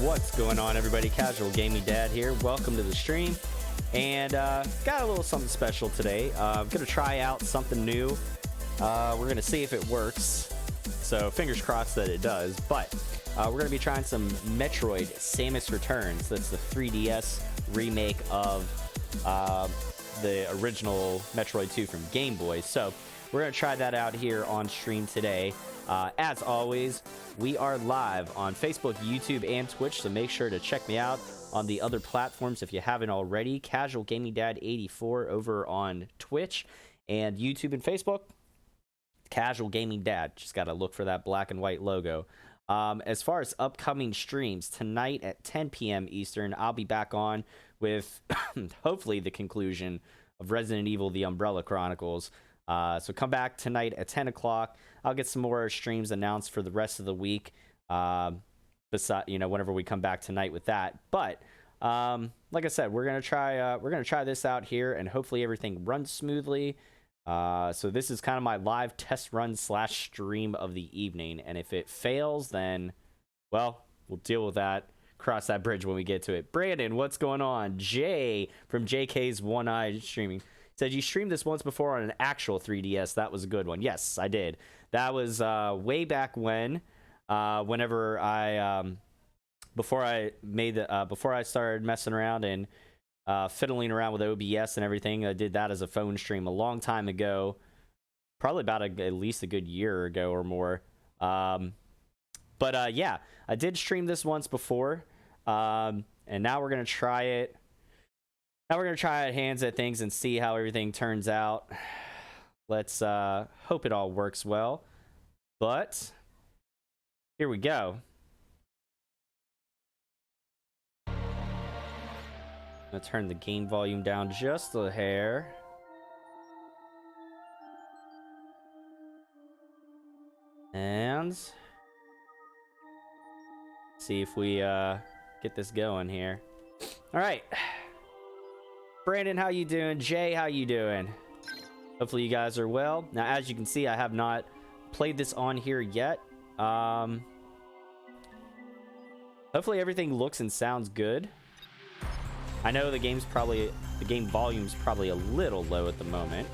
What's going on, everybody? Casual Gaming Dad here. Welcome to the stream. And got a little something special today. I'm going to try out something new. We're going to see if it works. So fingers crossed that it does. But we're going to be trying some Metroid Samus Returns. That's the 3DS remake of the original Metroid 2 from Game Boy. So we're going to try that out here on stream today. As always, we are live on Facebook, YouTube, and Twitch, so make sure to check me out on the other platforms if you haven't already. Casual Gaming Dad 84 over on Twitch and YouTube and Facebook. Casual Gaming Dad. Just got to look for that black and white logo. As far as upcoming streams, tonight at 10 p.m. Eastern, I'll be back on with hopefully the conclusion of Resident Evil: The Umbrella Chronicles. So come back tonight at 10 o'clock. I'll get some more streams announced for the rest of the week. Whenever we come back tonight with that. But like I said, we're gonna try this out here, and hopefully everything runs smoothly. So this is kind of my live test run / stream of the evening, and if it fails, then well, we'll deal with that. Cross that bridge when we get to it. Brandon, what's going on? Jay from JK's One Eye Streaming said you streamed this once before on an actual 3DS. That was a good one. Yes, I did. That was way back when. Whenever I before I started messing around and fiddling around with OBS and everything. I did that as a phone stream a long time ago, probably about at least a good year ago or more. Yeah, I did stream this once before, and now we're gonna try it. Now we're gonna try it hands at things and see how everything turns out. Let's hope it all works well. But here we go. I'm gonna turn the game volume down just a hair. And see if we get this going here. All right. Brandon, how you doing? Jay, how you doing? Hopefully you guys are well. Now, as you can see, I have not played this on here yet. Hopefully everything looks and sounds good. I know the game volume's probably a little low at the moment.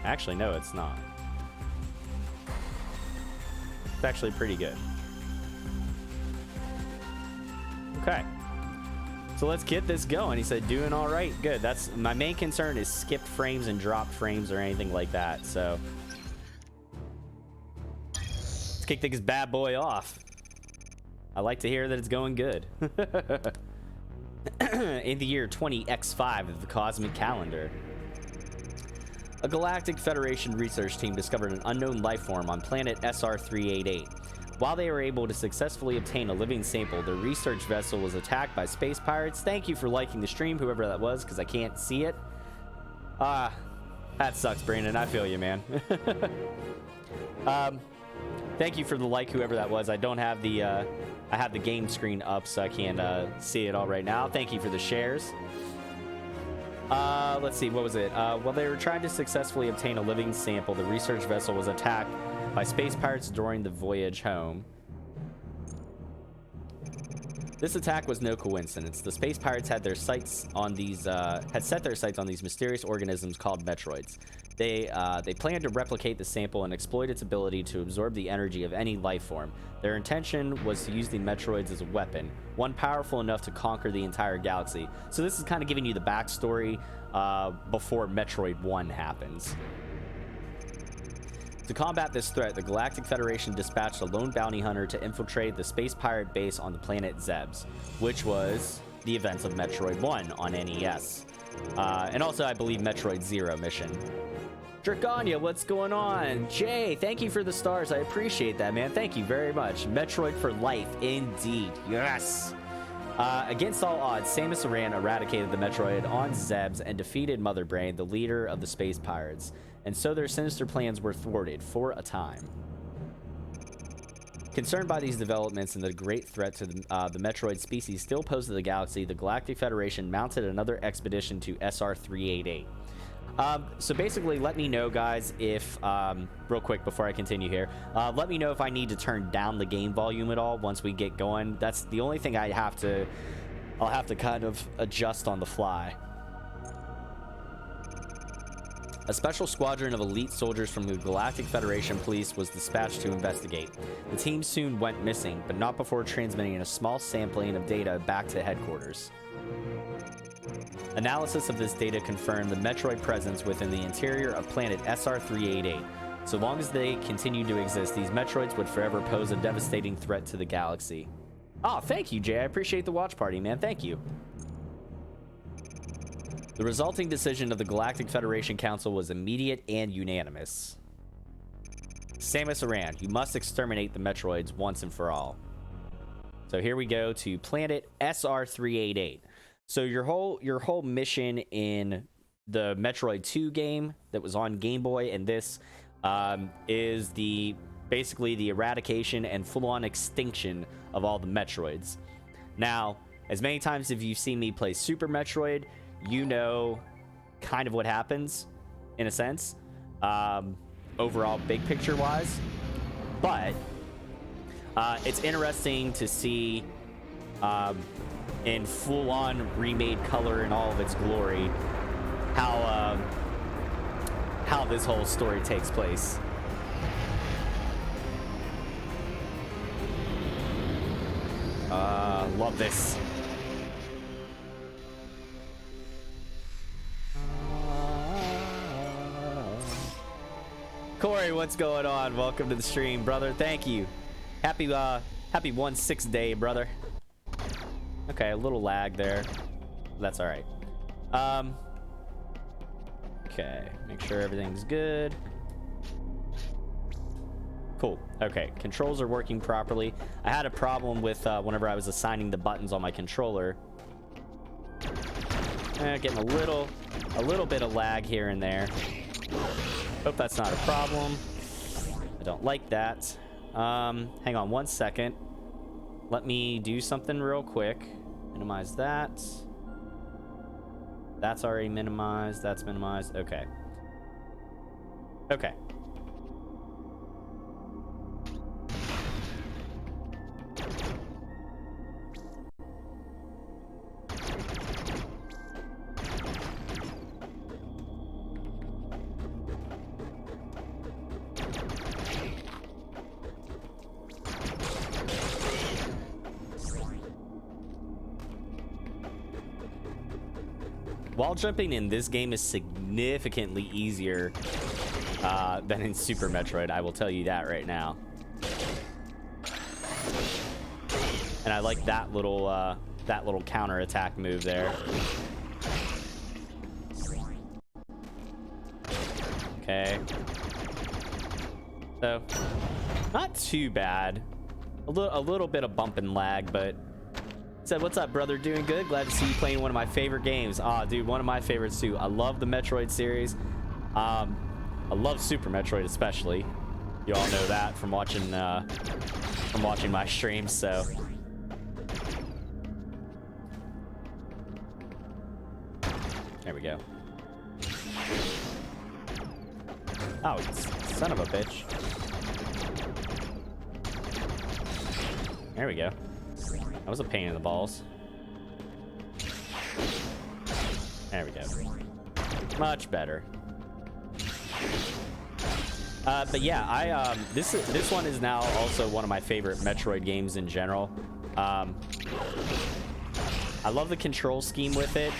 Actually, no, it's not. It's actually pretty good. Okay. So let's get this going. He said, doing all right. Good. That's my main concern is skipped frames and dropped frames or anything like that. So let's kick this bad boy off. I like to hear that it's going good. In the year 20X5 of the cosmic calendar, a Galactic Federation research team discovered an unknown life form on planet SR388. While they were able to successfully obtain a living sample, their research vessel was attacked by space pirates. Thank you for liking the stream, whoever that was, because I can't see it. That sucks, Brandon. I feel you, man. Thank you for the like, whoever that was. I don't have the I have the game screen up, so I can't see it all right now. Thank you for the shares. Let's see, what was it? While they were trying to successfully obtain a living sample, the research vessel was attacked by space pirates during the voyage home. This attack was no coincidence. The space pirates had set their sights on these mysterious organisms called Metroids. They planned to replicate the sample and exploit its ability to absorb the energy of any life form. Their intention was to use the Metroids as a weapon, one powerful enough to conquer the entire galaxy. So this is kind of giving you the backstory before Metroid 1 happens. To combat this threat, the Galactic Federation dispatched a lone bounty hunter to infiltrate the space pirate base on the planet Zebes, which was the events of Metroid 1 on NES. And also, I believe, Metroid Zero mission. Dracania, what's going on? Jay, thank you for the stars. I appreciate that, man. Thank you very much. Metroid for life, indeed. Yes! Against all odds, Samus Aran eradicated the Metroid on Zebes and defeated Mother Brain, the leader of the space pirates. And so their sinister plans were thwarted for a time. Concerned by these developments and the great threat to the Metroid species still posed to the galaxy, the Galactic Federation mounted another expedition to SR388. So basically, let me know, guys, if real quick before I continue here, let me know if I need to turn down the game volume at all once we get going. That's the only thing I'll have to kind of adjust on the fly. A special squadron of elite soldiers from the Galactic Federation Police was dispatched to investigate. The team soon went missing, but not before transmitting a small sampling of data back to headquarters. Analysis of this data confirmed the Metroid presence within the interior of planet SR-388. So long as they continue to exist, these Metroids would forever pose a devastating threat to the galaxy. Oh, thank you, Jay. I appreciate the watch party, man. Thank you. The resulting decision of the Galactic Federation Council was immediate and unanimous. Samus Aran, you must exterminate the Metroids once and for all. So here we go to planet SR-388. So your whole mission in the Metroid 2 game that was on Game Boy and this is basically the eradication and full-on extinction of all the Metroids. Now, as many times as you've seen me play Super Metroid, you know kind of what happens, in a sense, overall big picture wise. But it's interesting to see in full-on remade color in all of its glory how this whole story takes place. Love this. Corey, what's going on? Welcome to the stream, brother. Thank you. Happy 1/6 day, brother. Okay, a little lag there. That's all right. Okay, make sure everything's good. Cool. Okay, controls are working properly. I had a problem with whenever I was assigning the buttons on my controller. Getting a little bit of lag here and there. Hope that's not a problem. I don't like that. Hang on 1 second. Let me do something real quick. Minimize that. That's already minimized. That's minimized. Okay. Okay. Wall jumping in this game is significantly easier than in Super Metroid. I will tell you that right now. And I like that little counter attack move there. Okay. So, not too bad. A little bit of bump and lag, but said, what's up, brother? Doing good? Glad to see you playing one of my favorite games. Ah, dude, one of my favorites too. I love the Metroid series. I love Super Metroid especially. You all know that from watching my streams. So, there we go. Oh, son of a bitch. There we go. That was a pain in the balls. There we go. Much better. But yeah, this one is now also one of my favorite Metroid games in general. I love the control scheme with it,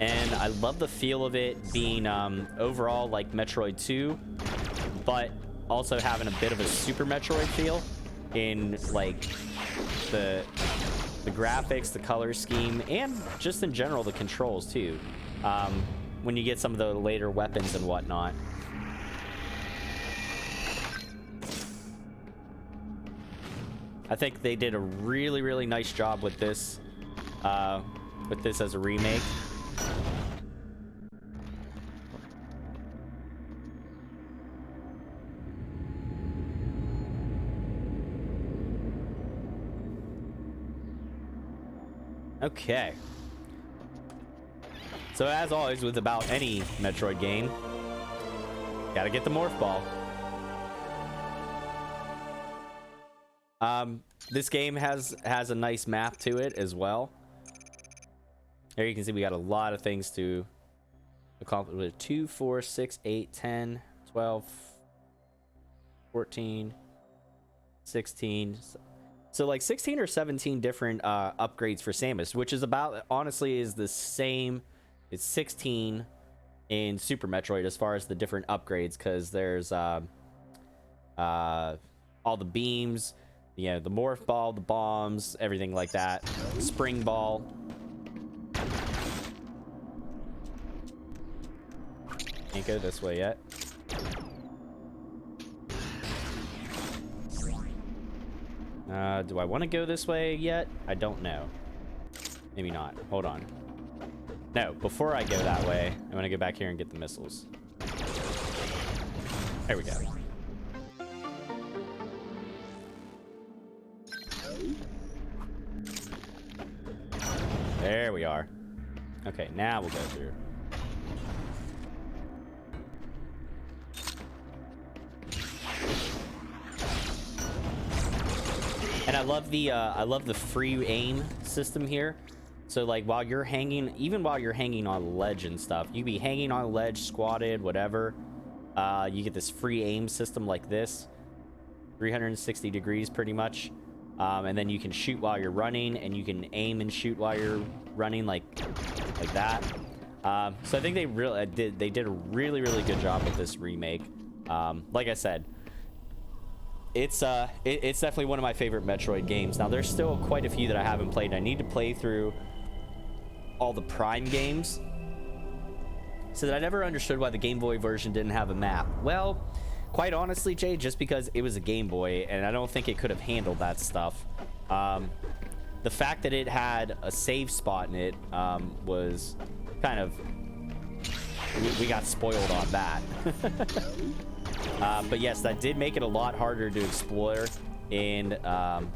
and I love the feel of it being overall like Metroid 2, but also having a bit of a Super Metroid feel in like the graphics, the color scheme, and just in general the controls too. When you get some of the later weapons and whatnot. I think they did a really, really nice job with this as a remake. Okay. So as always with about any Metroid game, gotta get the Morph Ball. This game has a nice map to it as well. There you can see we got a lot of things to accomplish with 2, 4, 6, 8, 10, 12, 14, 16. So like 16 or 17 different upgrades for Samus, which is about, honestly, is the same. It's 16 in Super Metroid as far as the different upgrades, because there's all the beams, you know, the Morph Ball, the bombs, everything like that. Spring Ball. Can't go this way yet. Do I want to go this way yet? I don't know. Maybe not. Hold on. No, before I go that way, I'm going to go back here and get the missiles. There we go. There we are. Okay, now we'll go through. And I love the free aim system here. So like while you're hanging, even while you're hanging on a ledge and stuff, you be hanging on a ledge, squatted, whatever. You get this free aim system like this, 360 degrees pretty much. And then you can shoot while you're running, and you can aim and shoot while you're running like that. So I think they did a really good job with this remake. Like I said, it's definitely one of my favorite Metroid games. Now there's still quite a few that I haven't played. I need to play through all the Prime games. So that I never understood why the Game Boy version didn't have a map. Well, quite honestly, Jay, just because it was a Game Boy, and I don't think it could have handled that stuff. The fact that it had a save spot in it was kind of... We got spoiled on that. But yes, that did make it a lot harder to explore in the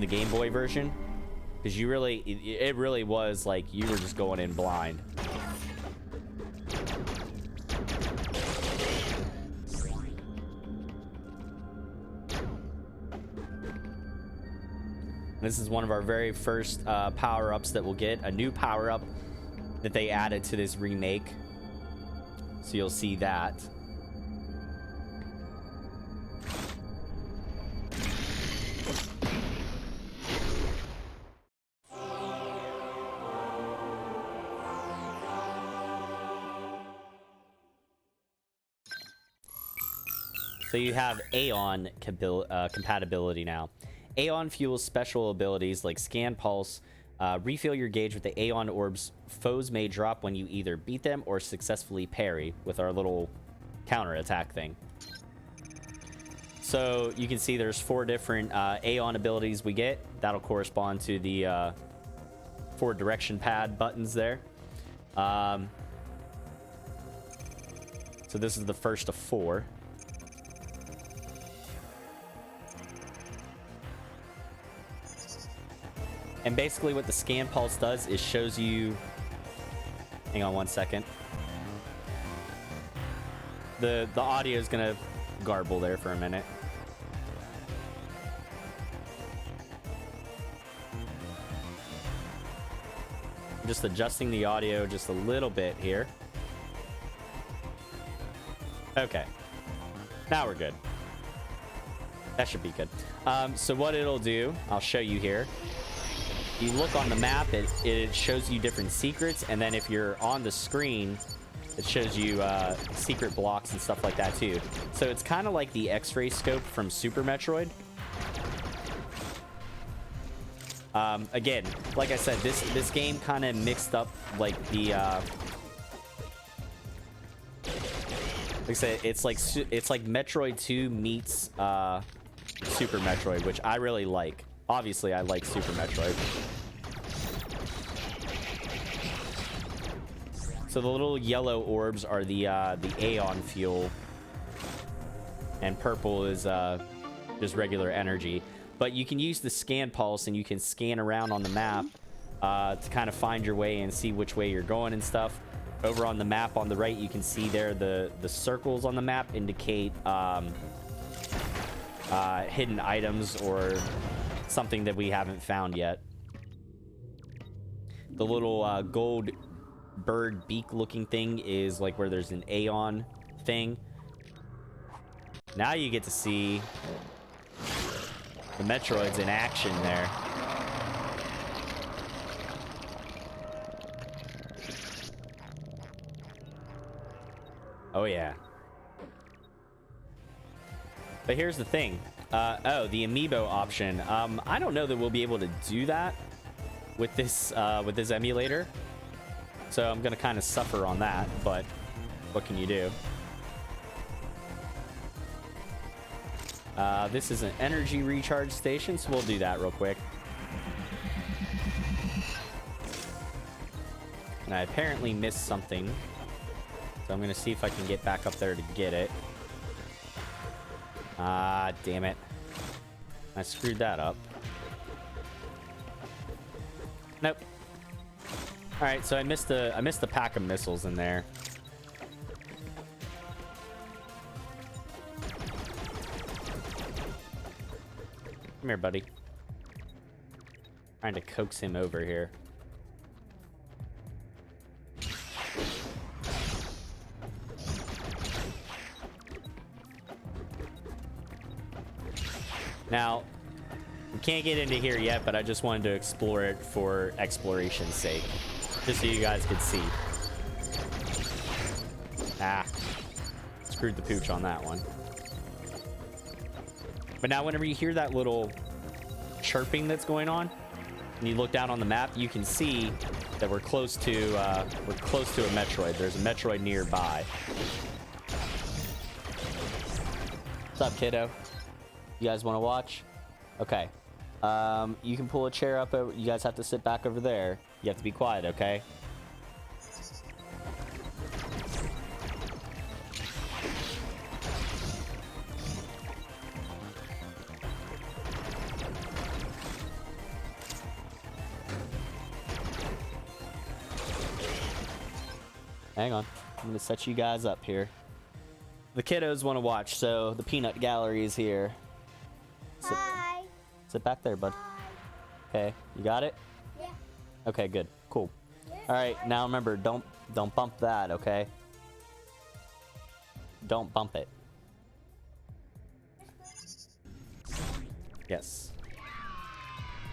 Game Boy version. Because it really was like you were just going in blind. This is one of our very first power-ups that we'll get. A new power-up that they added to this remake. So you'll see that. So you have Aeon compatibility now. Aeon fuels special abilities like Scan Pulse. Refill your gauge with the Aeon orbs foes may drop when you either beat them or successfully parry with our little counter attack thing. So you can see there's 4 different Aeon abilities we get. That'll correspond to the 4 direction pad buttons there. So this is the first of 4. And basically what the Scan Pulse does is shows you... Hang on one second. The audio is going to garble there for a minute. Just adjusting the audio just a little bit here. Okay. Now we're good. That should be good. So what it'll do, I'll show you here. You look on the map, it shows you different secrets, and then if you're on the screen, it shows you secret blocks and stuff like that too. So it's kind of like the X-ray scope from Super Metroid. Again, like I said, this game kind of mixed up like the like I said, it's like Metroid 2 meets Super Metroid, which I really like. Obviously, I like Super Metroid. So the little yellow orbs are the Aeon fuel, and purple is just regular energy. But you can use the Scan Pulse, and you can scan around on the map to kind of find your way and see which way you're going and stuff. Over on the map on the right, you can see there the circles on the map indicate hidden items or something that we haven't found yet. The little gold bird beak looking thing is like where there's an Aeon thing. Now you get to see the Metroids in action there. Oh yeah. But here's the thing. Oh, the amiibo option. I don't know that we'll be able to do that with this emulator. So I'm gonna kind of suffer on that, but what can you do? This is an energy recharge station, so we'll do that real quick. And I apparently missed something. So I'm gonna see if I can get back up there to get it. Ah, damn it. I screwed that up. Nope. Alright, so I missed the pack of missiles in there. Come here, buddy. Trying to coax him over here. Now, we can't get into here yet, but I just wanted to explore it for exploration's sake. Just so you guys could see. Ah. Screwed the pooch on that one. But now whenever you hear that little chirping that's going on, and you look down on the map, you can see that we're close to a Metroid. There's a Metroid nearby. What's up, kiddo? You guys want to watch? Okay. You can pull a chair up. You guys have to sit back over there. You have to be quiet, okay? Hang on. I'm going to set you guys up here. The kiddos want to watch, so the peanut gallery is here. Hi. Sit back there, bud. Okay, you got it? Yeah. Okay, good. Cool. All right, now remember, don't bump that, okay? Don't bump it. Yes.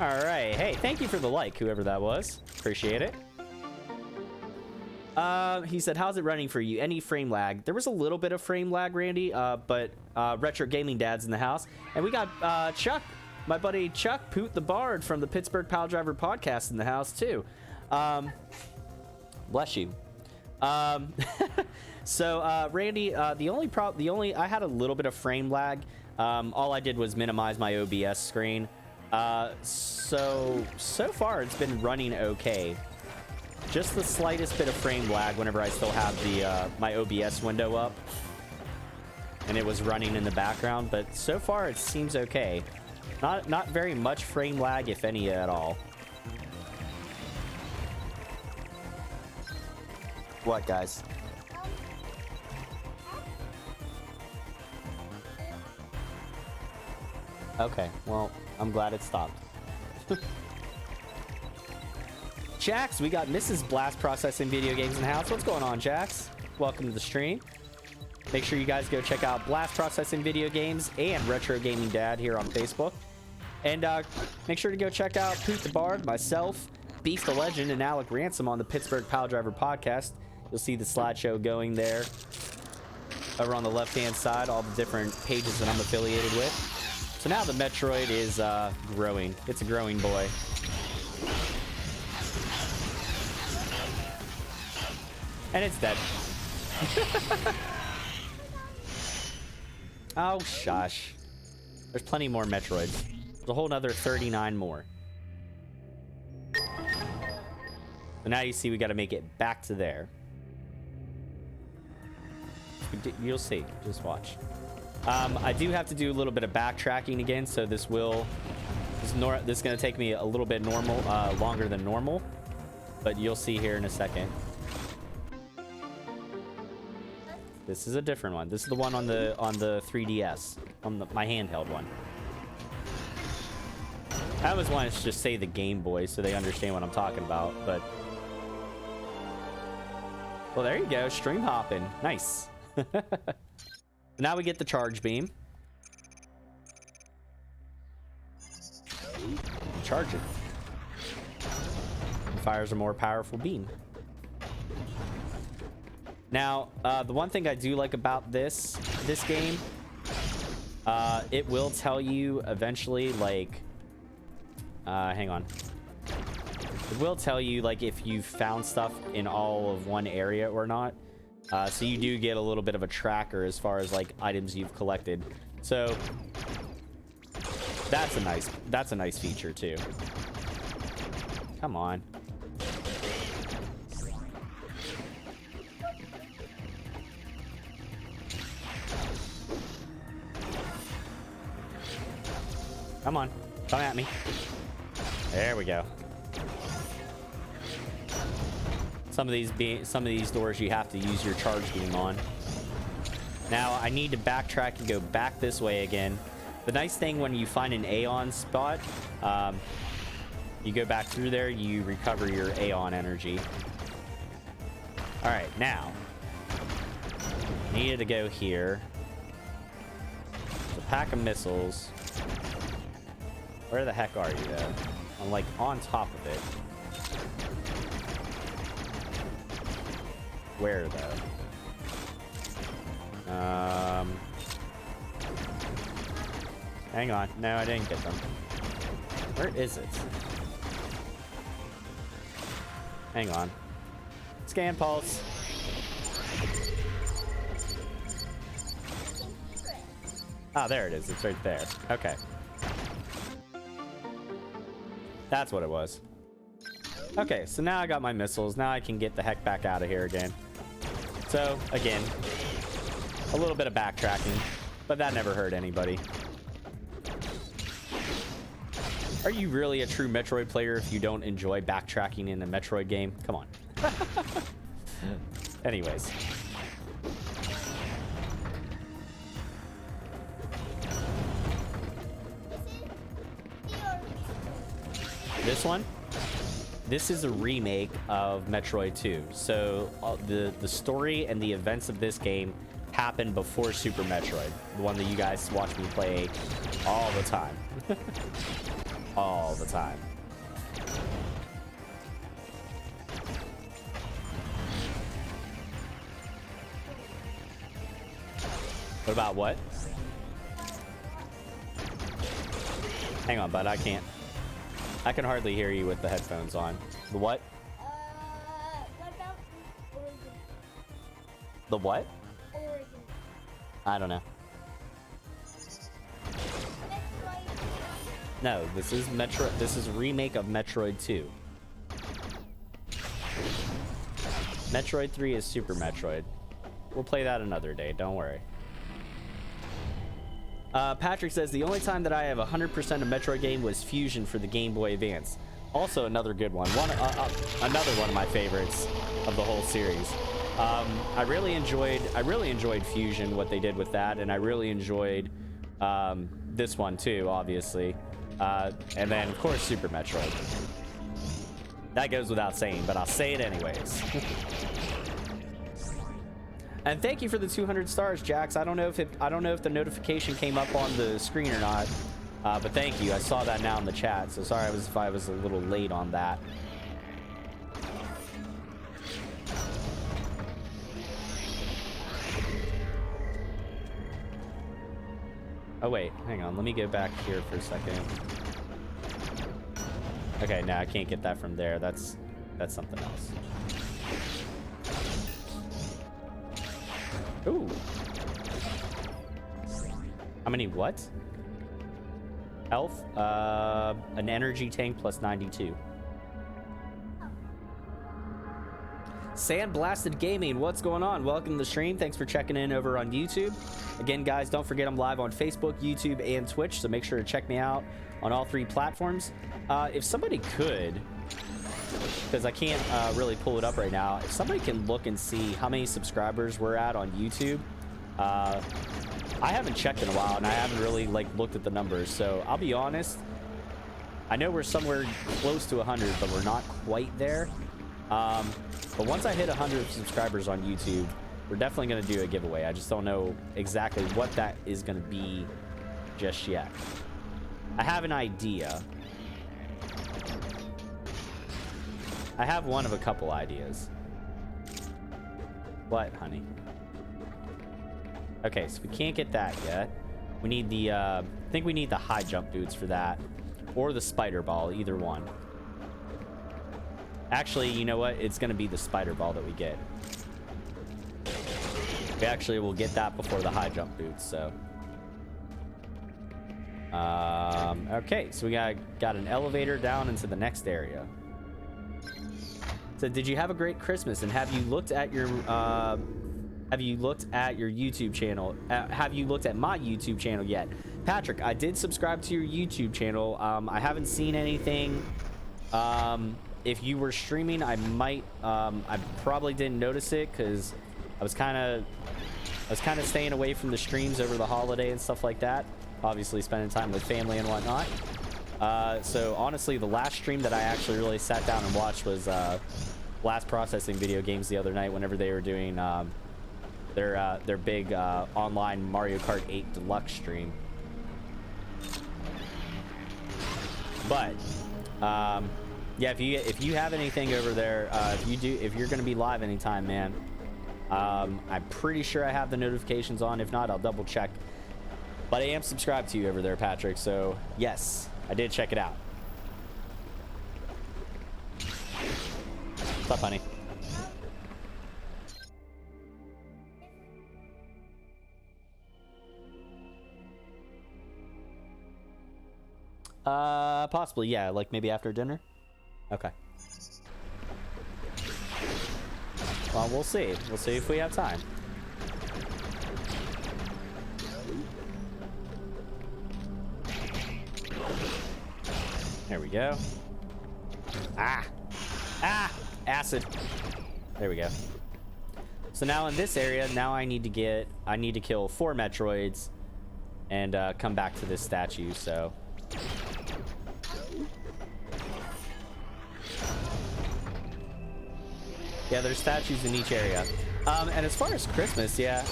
All right. Hey, thank you for the like, whoever that was. Appreciate it. He said, how's it running for you? Any frame lag? There was a little bit of frame lag, Randy, but Retro Gaming Dad's in the house. And we got Chuck, my buddy Chuck Poot the Bard from the Pittsburgh Pile Driver podcast in the house, too. Bless you. So, Randy, I had a little bit of frame lag. All I did was minimize my OBS screen. So far it's been running okay. Just the slightest bit of frame lag whenever I still have the my OBS window up and it was running in the background, but so far it seems okay. Not very much frame lag, if any at all. What, guys? Okay, well, I'm glad it stopped. Jax, we got Mrs. Blast Processing Video Games in the house. What's going on, Jax? Welcome to the stream. Make sure you guys go check out Blast Processing Video Games and Retro Gaming Dad here on Facebook. And make sure to go check out Poot the Bard, myself, Beast the Legend, and Alec Ransom on the Pittsburgh Pile Driver podcast. You'll see the slideshow going there. Over on the left-hand side, all the different pages that I'm affiliated with. So now the Metroid is growing. It's a growing boy. And it's dead. Oh, shush. There's plenty more Metroids. There's a whole nother 39 more. So now you see we got to make it back to there. You'll see. Just watch. I do have to do a little bit of backtracking again, so this will This is gonna take me a little bit longer than normal, but you'll see here in a second. This is a different one. This is the one on the 3DS, on my handheld one. I always want to just say the Game Boy so they understand what I'm talking about, but... Well, there you go. Stream hopping. Nice. Now we get the charge beam. Charge it. It fires a more powerful beam. Now, the one thing I do like about this game, it will tell you eventually, like... hang on. It will tell you, like, if you've found stuff in all of one area or not. So you do get a little bit of a tracker as far as, like, items you've collected. So that's a nice feature too. Come on. Come on. Come at me. There we go. Some of these doors you have to use your charge beam on. Now I need to backtrack and go back this way again. The nice thing when you find an Aeon spot, you go back through there, you recover your Aeon energy. All right, now needed to go here. There's a pack of missiles. Where the heck are you though? I'm like on top of it. Where though? Hang on. No, I didn't get them. Where is it? Hang on. Scan pulse. Ah, there it is. It's right there. Okay. That's what it was. Okay, so now I got my missiles. Now I can get the heck back out of here again. So, again, a little bit of backtracking, but that never hurt anybody. Are you really a true Metroid player if you don't enjoy backtracking in a Metroid game? Come on. Anyways. This one? This is a remake of Metroid 2. So the story and the events of this game happened before Super Metroid, the one that you guys watch me play all the time. All the time. What about what? Hang on, bud. I can hardly hear you with the headphones on. The what? What about Oregon? The what? Oregon. I don't know. Metroid. No, this is Metroid. This is a remake of Metroid 2. Metroid 3 is Super Metroid. We'll play that another day. Don't worry. Patrick says the only time that I have 100% of Metroid game was Fusion for the Game Boy Advance. Also another good one. Another one of my favorites of the whole series. I really enjoyed Fusion, what they did with that, and I really enjoyed this one too, obviously. And then of course Super Metroid. That goes without saying, but I'll say it anyways. And thank you for the 200 stars, Jax. I don't know if the notification came up on the screen or not, but thank you. I saw that now in the chat, so sorry if I was a little late on that. Oh wait, hang on. Let me go back here for a second. Okay, no, I can't get that from there. That's something else. Ooh. How many what? Health? An energy tank plus 92. Sandblasted Gaming, what's going on? Welcome to the stream. Thanks for checking in over on YouTube. Again, guys, don't forget I'm live on Facebook, YouTube, and Twitch, so make sure to check me out on all 3 platforms. If somebody could, because I can't really pull it up right now, if somebody can look and see how many subscribers we're at on YouTube. I haven't checked in a while, and I haven't really like looked at the numbers, so I'll be honest, I know we're somewhere close to 100, but we're not quite there. But once I hit 100 subscribers on YouTube, we're definitely going to do a giveaway. I just don't know exactly what that is going to be just yet. I have an idea. I have one of a couple ideas. What, honey? Okay, so we can't get that yet. We need the, I think we need the high jump boots for that. Or the spider ball, either one. Actually, you know what? It's going to be the spider ball that we get. We actually will get that before the high jump boots, so. Okay, so we got an elevator down into the next area. So, did you have a great Christmas? And have you looked at your YouTube channel? Have you looked at my YouTube channel yet? Patrick, I did subscribe to your YouTube channel. I haven't seen anything. If you were streaming, I might, I probably didn't notice it because I was kind of staying away from the streams over the holiday and stuff like that. Obviously spending time with family and whatnot. So honestly, the last stream that I actually really sat down and watched was Blast Processing Video Games the other night whenever they were doing their big online Mario Kart 8 Deluxe stream. But yeah, if you have anything over there, if you're gonna be live anytime, man, I'm pretty sure I have the notifications on. If not, I'll double check. But I am subscribed to you over there, Patrick, so yes, I did check it out. What's up, honey? Possibly, yeah, like maybe after dinner. Okay. Well, we'll see. We'll see if we have time. There we go. Acid. There we go. So now in this area, now I need to kill 4 Metroids and come back to this statue, so. Yeah, there's statues in each area. And as far as Christmas, yeah,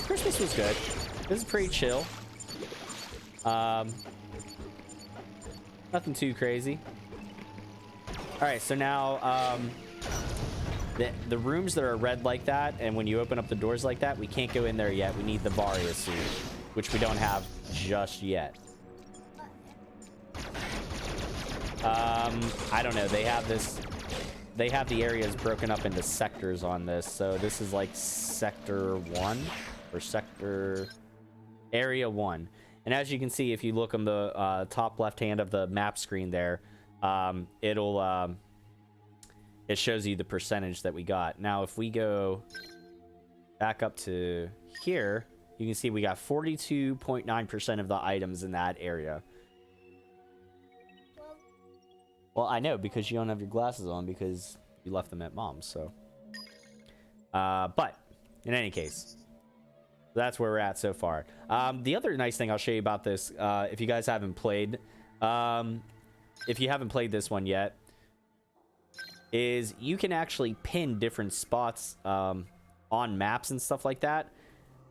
Christmas was good. This is pretty chill. Nothing too crazy. All right, so now the rooms that are red like that, and when you open up the doors like that, we can't go in there yet. We need the Varia suit, which we don't have just yet. I don't know. They have the areas broken up into sectors on this. So this is like sector 1 or sector area 1. And as you can see, if you look on the top left hand of the map screen there, it shows you the percentage that we got. Now, if we go back up to here, you can see we got 42.9% of the items in that area. Well, I know, because you don't have your glasses on because you left them at mom's, so. But, in any case, that's where we're at so far. The other nice thing I'll show you about this, if you guys haven't played, if you haven't played this one yet, is you can actually pin different spots on maps and stuff like that.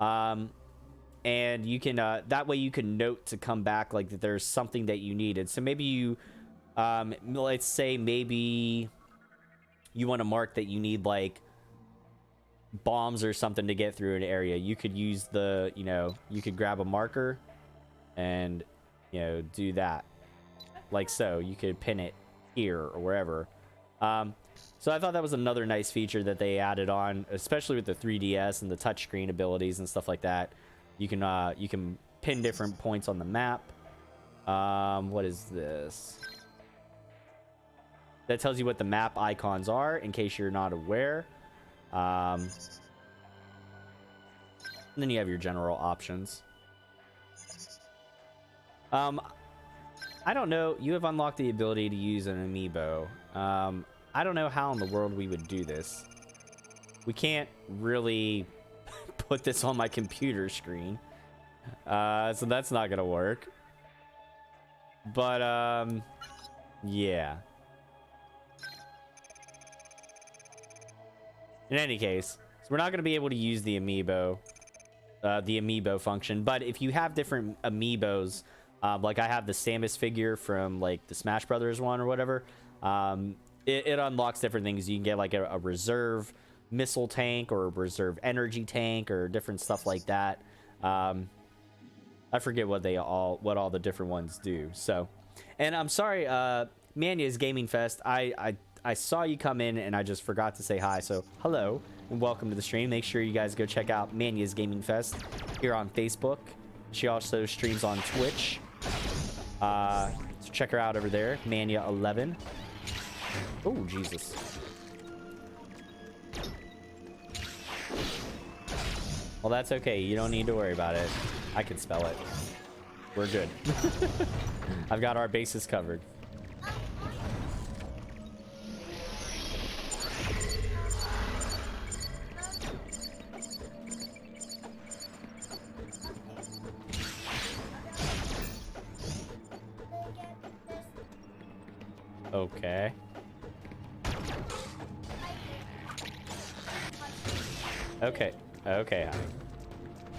And you can, that way you can note to come back, like, that there's something that you needed. So maybe you... let's say maybe you want to mark that you need like bombs or something to get through an area. You could use the, you could grab a marker and, do that like so. You could pin it here or wherever. So I thought that was another nice feature that they added on, especially with the 3DS and the touchscreen abilities and stuff like that. You can pin different points on the map. What is this? That tells you what the map icons are, in case you're not aware. And then you have your general options. I don't know. You have unlocked the ability to use an amiibo. I don't know how in the world we would do this. We can't really put this on my computer screen. So that's not gonna work. But, yeah. In any case, so we're not gonna be able to use the amiibo function. But if you have different amiibos, like I have the Samus figure from like the Smash Brothers one or whatever, it unlocks different things. You can get like a reserve missile tank or a reserve energy tank or different stuff like that. I forget what all the different ones do. So, and I'm sorry, Mania's Gaming Fest. I saw you come in and I just forgot to say hi. So hello and welcome to the stream. Make sure you guys go check out Mania's Gaming Fest here on Facebook. She also streams on Twitch. So check her out over there, Mania11. Oh, Jesus. Well, that's okay. You don't need to worry about it. I can spell it. We're good. I've got our bases covered. Okay. Okay. Okay, honey.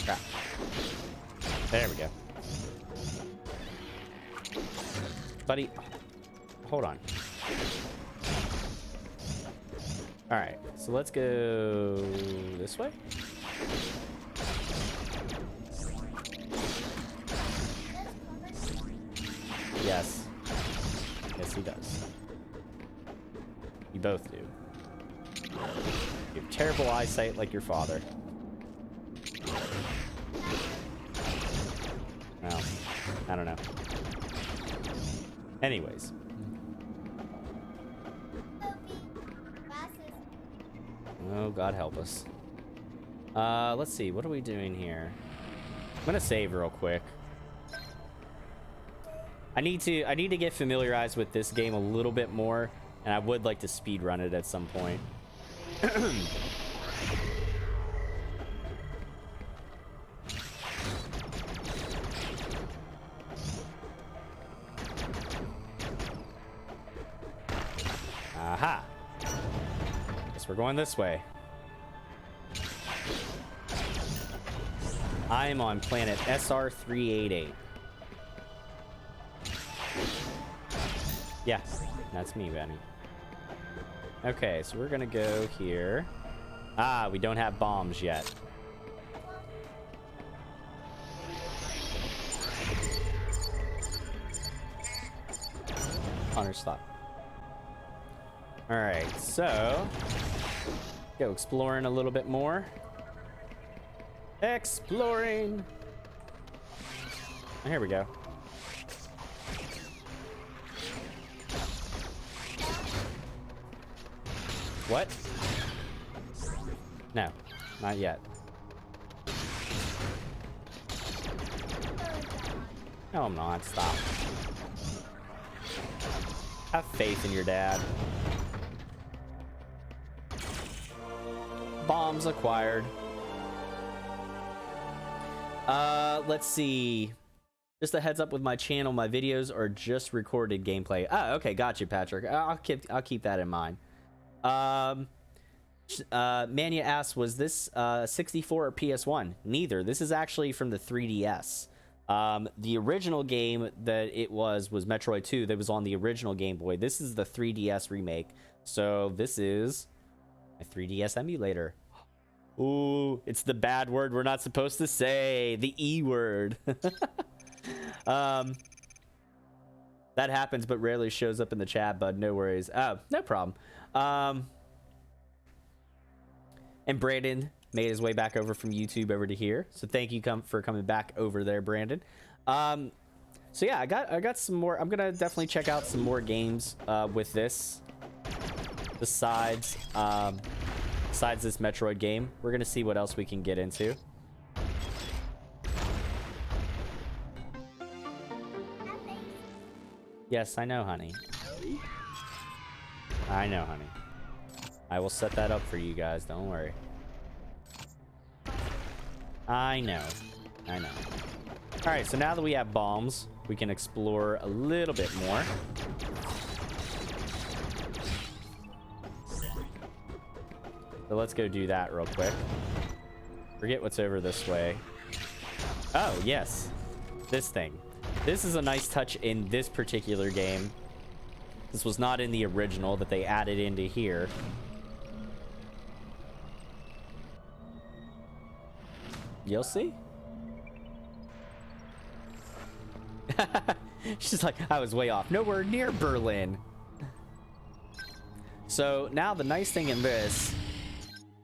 Crap. There we go. Buddy, hold on. All right, so let's go this way. Yes. Yes, he does. You both do. You have terrible eyesight like your father. Well, I don't know. Anyways. Oh, God help us. Let's see. What are we doing here? I'm gonna save real quick. I need to get familiarized with this game a little bit more, and I would like to speed run it at some point. Aha. Guess we're going this way. I am on planet SR388. Yeah, that's me, Benny. Okay, so we're gonna go here. Ah, we don't have bombs yet. Hunter, stop. Alright, so go exploring a little bit more. Exploring. Here we go. What? No, not yet. No, I'm not. Stop. Have faith in your dad. Bombs acquired. Let's see. Just a heads up with my channel, my videos are just recorded gameplay. Ah, okay, got you, Patrick. I'll keep that in mind. Mania asks, was this 64 or PS1? Neither. This is actually from the 3DS. The original game that it was Metroid 2. That was on the original Game Boy. This is the 3DS remake. So this is a 3DS emulator. Ooh, it's the bad word we're not supposed to say. The E word. That happens, but rarely shows up in the chat, bud. No worries. Oh, no problem. And Brandon made his way back over from YouTube over to here. So thank you for coming back over there, Brandon. So yeah, I got some more. I'm gonna definitely check out some more games with this. Besides this Metroid game, we're gonna see what else we can get into. Yes, I know, honey. I know, honey. I will set that up for you guys. Don't worry. I know. I know. All right, so now that we have bombs, we can explore a little bit more. So let's go do that real quick. Forget what's over this way. Oh, yes. This thing. This is a nice touch in this particular game. This was not in the original that they added into here. You'll see. She's like, I was way off. Nowhere near Berlin. So now the nice thing in this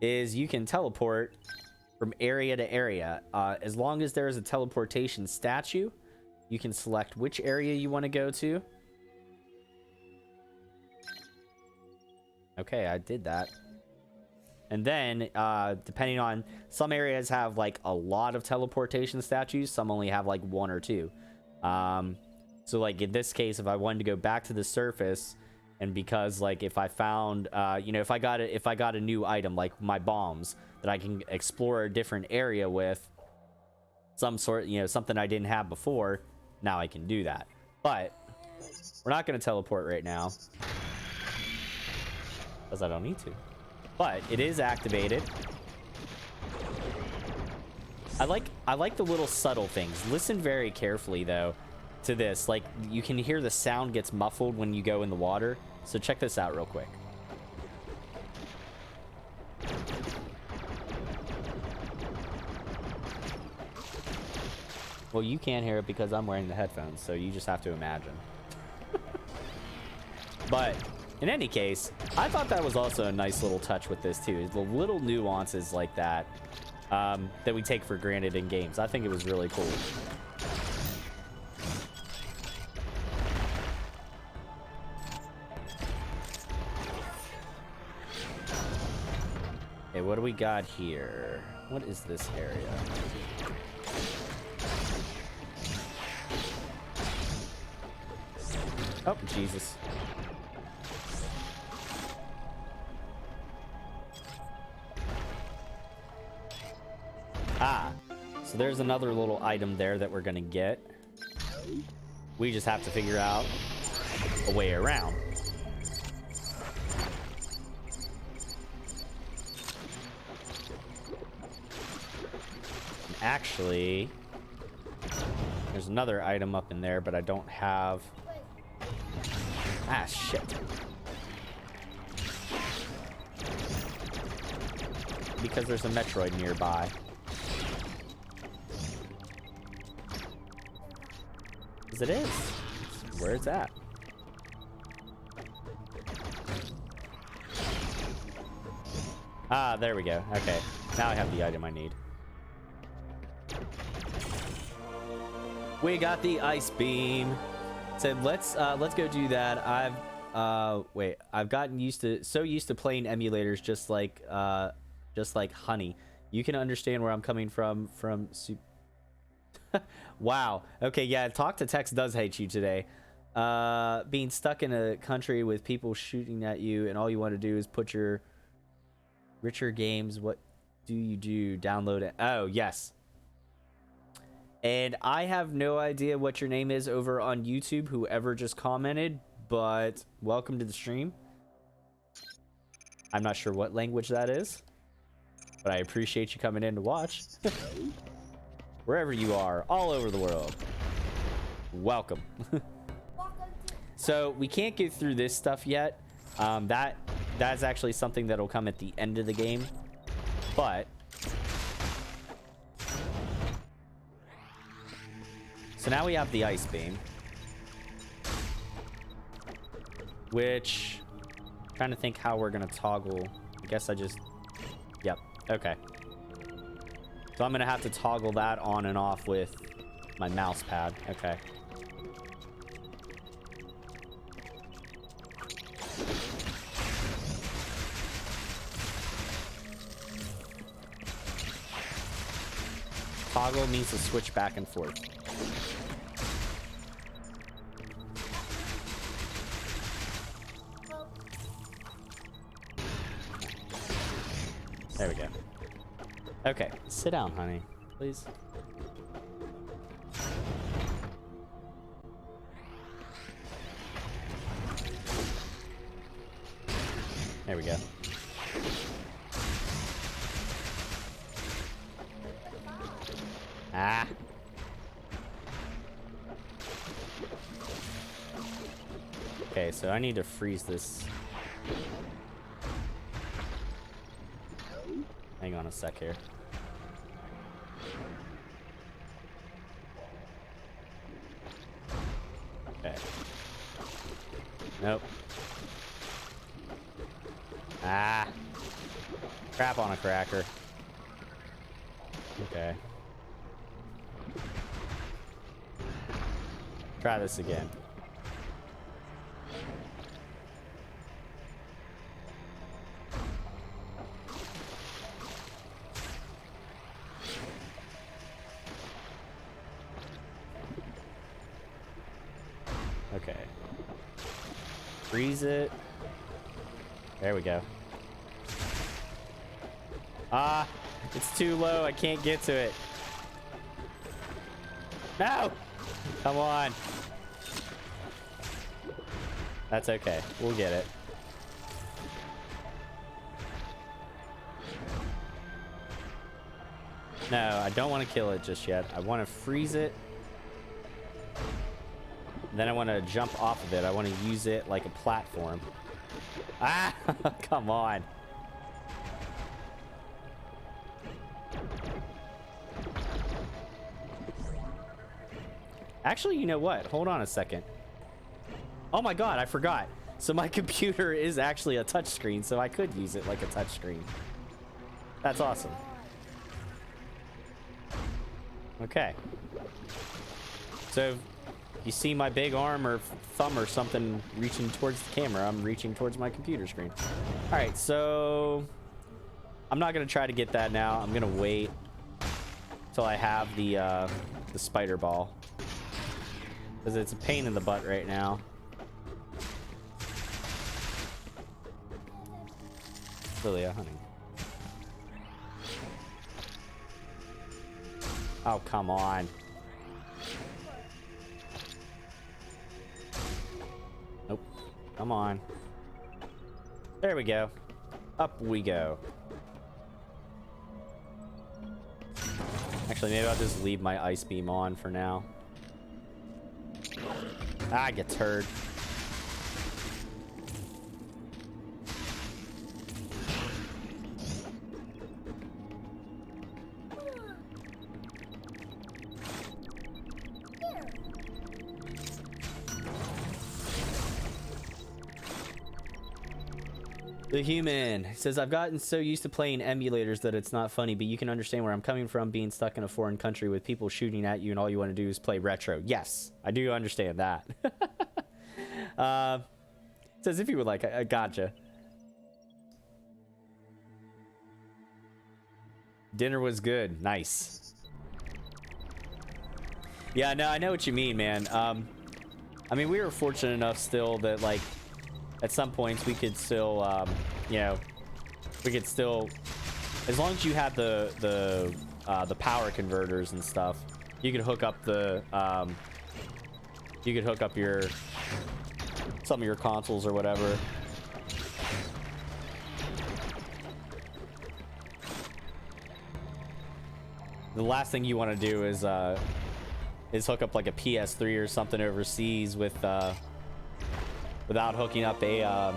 is you can teleport from area to area. As long as there is a teleportation statue, you can select which area you want to go to. Okay, I did that. And then, depending on, some areas have like a lot of teleportation statues. Some only have like one or two. So like in this case, if I wanted to go back to the surface, and because like if I found, if I got a new item like my bombs that I can explore a different area with, some sort, something I didn't have before, now I can do that. But we're not going to teleport right now because I don't need to. But it is activated. I like the little subtle things. Listen very carefully though to this. Like you can hear the sound gets muffled when you go in the water. So check this out real quick. Well, you can't hear it because I'm wearing the headphones, so you just have to imagine. But in any case, I thought that was also a nice little touch with this too. The little nuances like that that we take for granted in games. I think it was really cool. Okay, what do we got here? What is this area? Oh, Jesus. Ah, so there's another little item there that we're gonna get. We just have to figure out a way around. Actually, there's another item up in there, but I don't have... Ah, shit. Because there's a Metroid nearby. Because it is. It's where it's at. Ah, there we go. Okay. Now I have the item I need. We got the ice beam. Said let's go do that. I've gotten so used to playing emulators just like honey. You can understand where I'm coming from Wow. Okay, yeah, Talk to Text does hate you today. Being stuck in a country with people shooting at you and all you want to do is put your richer games. What do you do? Download it. Oh, yes. And I have no idea what your name is over on YouTube, whoever just commented, but welcome to the stream. I'm not sure what language that is, but I appreciate you coming in to watch. Wherever you are, all over the world. Welcome. So we can't get through this stuff yet. That's actually something that'll come at the end of the game. But so now we have the ice beam, which I'm trying to think how we're gonna toggle. I guess yep, okay. So I'm gonna have to toggle that on and off with my mouse pad. Okay. Toggle means to switch back and forth. There we go. Okay, sit down, honey, please. There we go. Ah. Okay, so I need to freeze this. Hang on a sec here. Okay. Nope. Ah. Crap on a cracker. Okay. Try this again. Okay. Freeze it. There we go. Ah, it's too low. I can't get to it. No! Come on. That's okay. We'll get it. No, I don't want to kill it just yet. I want to freeze it. Then I want to jump off of it. I want to use it like a platform. Ah! Come on. Actually, you know what? Hold on a second. Oh my god, I forgot. So my computer is actually a touchscreen, so I could use it like a touchscreen. That's awesome. Okay. So you see my big arm or thumb or something reaching towards the camera, I'm reaching towards my computer screen. All right, so I'm not gonna try to get that now. I'm gonna wait till I have the spider ball, because it's a pain in the butt right now. Lilia, honey. Oh, come on. Nope. Come on. There we go. Up we go. Actually, maybe I'll just leave my ice beam on for now. Ah, get turd. The human says, I've gotten so used to playing emulators that it's not funny, but you can understand where I'm coming from, being stuck in a foreign country with people shooting at you and all you want to do is play retro. Yes, I do understand that. Says, if you would like, I gotcha. Dinner was good. Nice. Yeah, no, I know what you mean, man. I mean, we were fortunate enough still that, like, at some points we could still, you know, we could still, as long as you had the power converters and stuff, you could hook up your some of your consoles or whatever. The last thing you want to do is hook up like a PS3 or something overseas with without hooking up a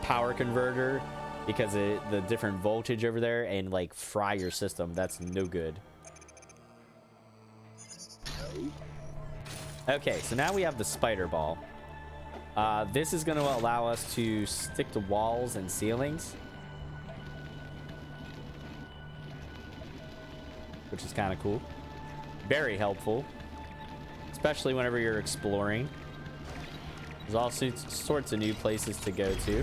power converter, because the different voltage over there, and like fry your system. That's no good. Okay, so now we have the spider ball. This is going to allow us to stick to walls and ceilings, which is kind of cool. Very helpful, especially whenever you're exploring. There's all sorts of new places to go to.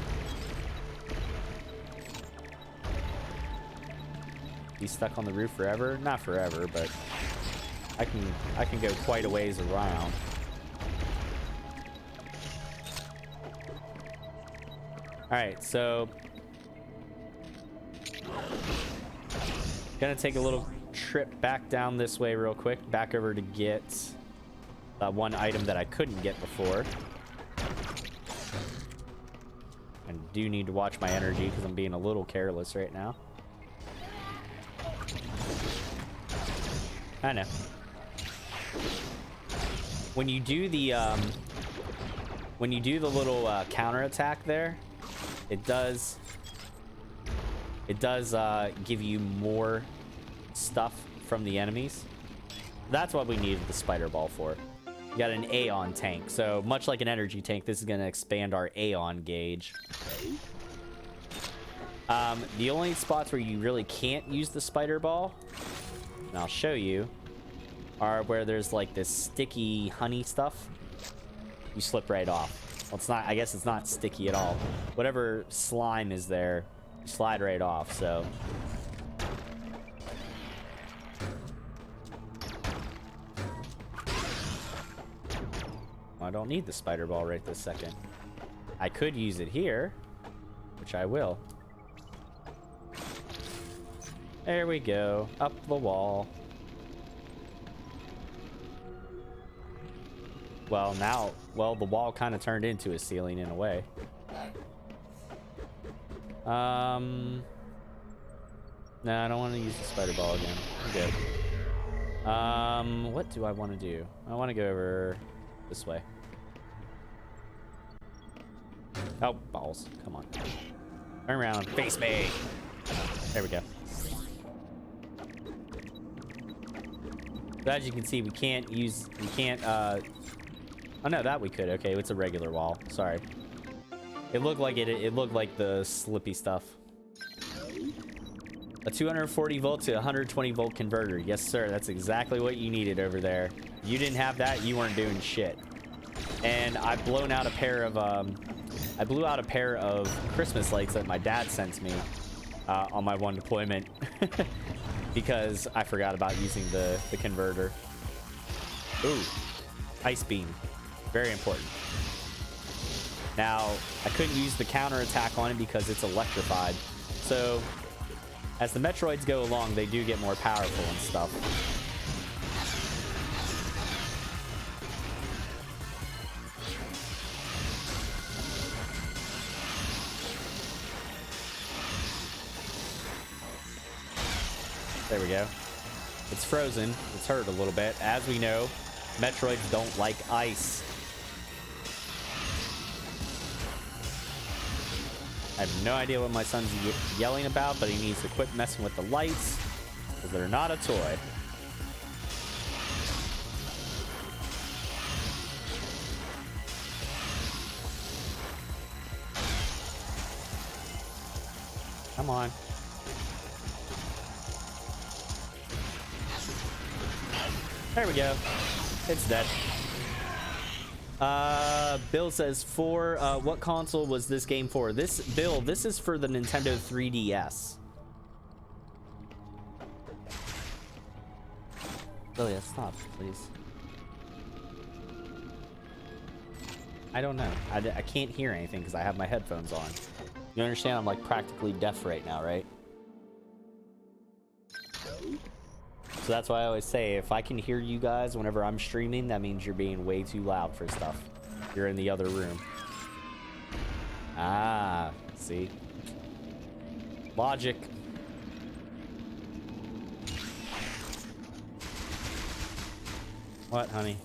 Be stuck on the roof forever? Not forever, but I can go quite a ways around. All right, so Gonna take a little trip back down this way real quick. Back over to get that one item that I couldn't get before. I do need to watch my energy because I'm being a little careless right now. I know. When you do the little counter attack there, it does give you more stuff from the enemies. That's what we needed the spider ball for. We got an Aeon tank, so much like an energy tank, this is going to expand our Aeon gauge. The only spots where you really can't use the spider ball, and I'll show you, are where there's like this sticky honey stuff. You slip right off. Well, it's not, I guess it's not sticky at all. Whatever slime is there, you slide right off, so. I don't need the spider ball right this second. I could use it here, which I will. There we go. Up the wall. Well, now, the wall kind of turned into a ceiling in a way. No, I don't want to use the spider ball again. I'm good. What do I want to do? I want to go over this way. Oh, balls. Come on. Turn around. Face me. There we go. So as you can see, we can't, oh no, that we could. Okay, it's a regular wall. Sorry. It looked like it looked like the slippy stuff. A 240 volt to 120 volt converter. Yes, sir. That's exactly what you needed over there. If you didn't have that, you weren't doing shit. And I blew out a pair of Christmas lights that my dad sent me on my one deployment because I forgot about using the converter. Ooh, ice beam. Very important. Now, I couldn't use the counter attack on it because it's electrified. So, as the Metroids go along, they do get more powerful and stuff. There we go. It's frozen. It's hurt a little bit. As we know, Metroids don't like ice. I have no idea what my son's yelling about, but he needs to quit messing with the lights, because they're not a toy. Come on. There we go. It's dead. Bill says, what console was this game for? This is for the Nintendo 3DS. Oh yeah, stop, please. I don't know. I can't hear anything because I have my headphones on. You understand? I'm like practically deaf right now, right? So that's why I always say, if I can hear you guys whenever I'm streaming, that means you're being way too loud for stuff. You're in the other room. Ah, see? Logic. What, honey?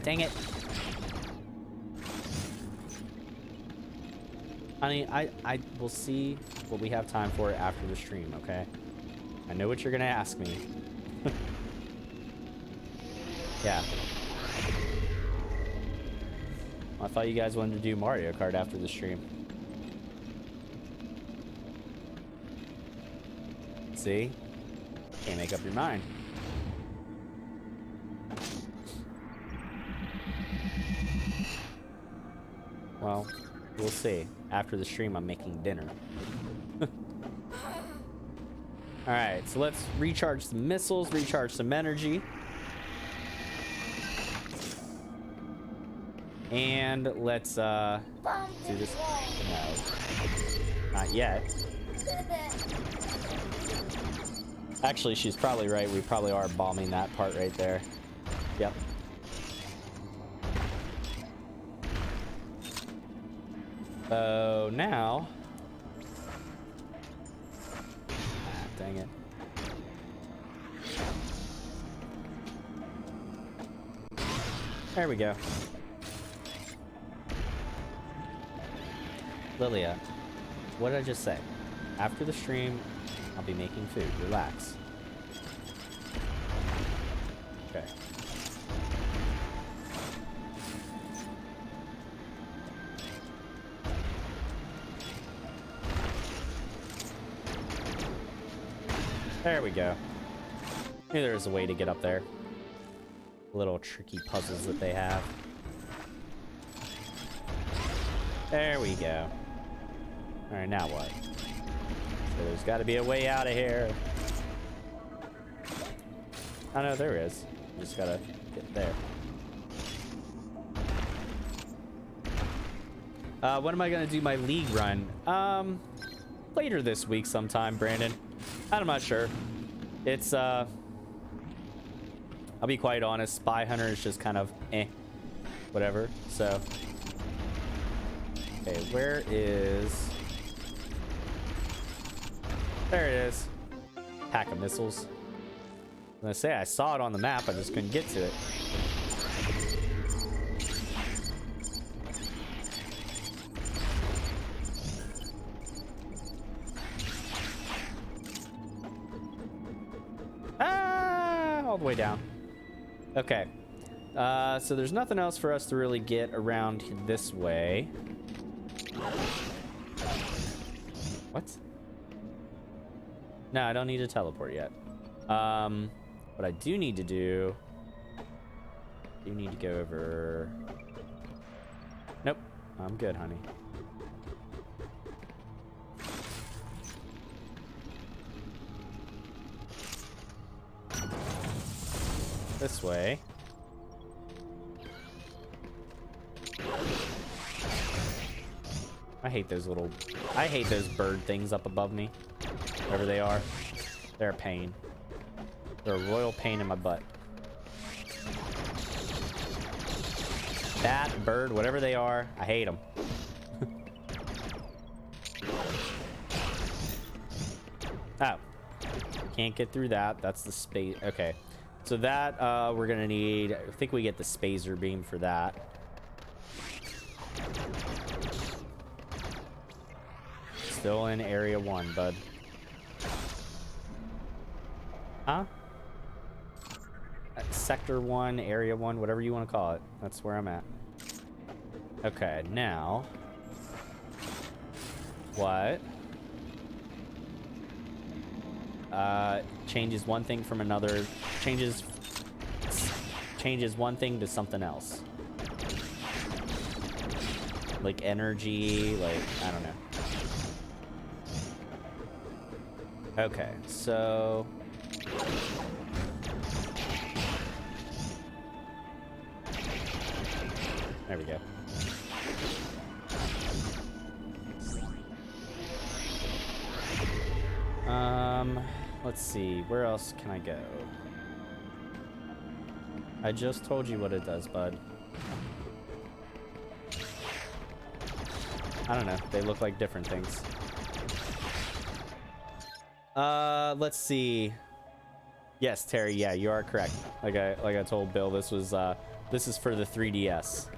Dang it. Honey, I will see what we have time for after the stream, okay? I know what you're gonna ask me. Yeah. I thought you guys wanted to do Mario Kart after the stream. See? Can't make up your mind. Well, we'll see. After the stream, I'm making dinner. Alright, so let's recharge some missiles, recharge some energy. And let's do this. No. Not yet. Actually, she's probably right. We probably are bombing that part right there. Yep. So now... Ah, dang it. There we go. Lilia, what did I just say? After the stream, I'll be making food. Relax. Okay. There we go. Maybe there's a way to get up there. Little tricky puzzles that they have. There we go. Alright, now what? So there's got to be a way out of here. Oh no, there is. Just gotta get there. When am I gonna do my league run? Later this week sometime, Brandon. I'm not sure. It's I'll be quite honest, Spy Hunter is just kind of whatever. So okay, where is... There it is. Pack of missiles. I'm gonna say I saw it on the map, I just couldn't get to it. Ah, all the way down. Okay. So there's nothing else for us to really get around this way. What? No, I don't need to teleport yet. What I do need to do... You need to go over... Nope. I'm good, honey. This way. I hate those little... I hate those bird things up above me. Whatever they are. They're a pain. They're a royal pain in my butt. Bat, bird, whatever they are, I hate them. Oh. Can't get through that. That's the space. Okay. So that, we're gonna need... I think we get the spacer beam for that. Still in area 1, bud. Huh? Sector 1, area 1, whatever you want to call it. That's where I'm at. Okay, now... What? Changes one thing from another. Changes one thing to something else. Like energy, like, I don't know. Okay, so... There we go. Let's see. Where else can I go? I just told you what it does, bud. I don't know. They look like different things. Let's see. Yes, Terry. Yeah, you are correct. Like I told Bill, this was this is for the 3DS.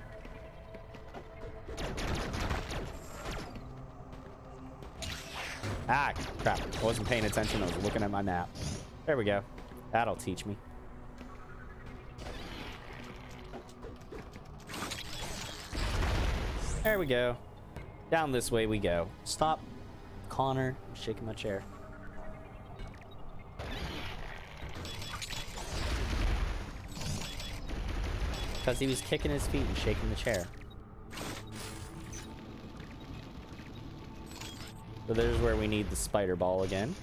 Ah, crap. I wasn't paying attention. I was looking at my map. There we go. That'll teach me. There we go. Down this way we go. Stop, Connor. I'm shaking my chair. Because he was kicking his feet and shaking the chair. So there's where we need the spider ball again.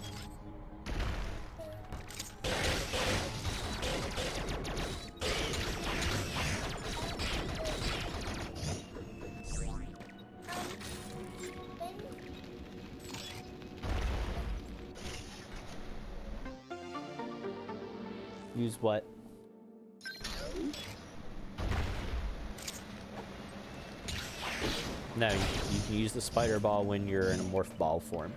Use what? No, you can use the spider ball when you're in a morph ball form.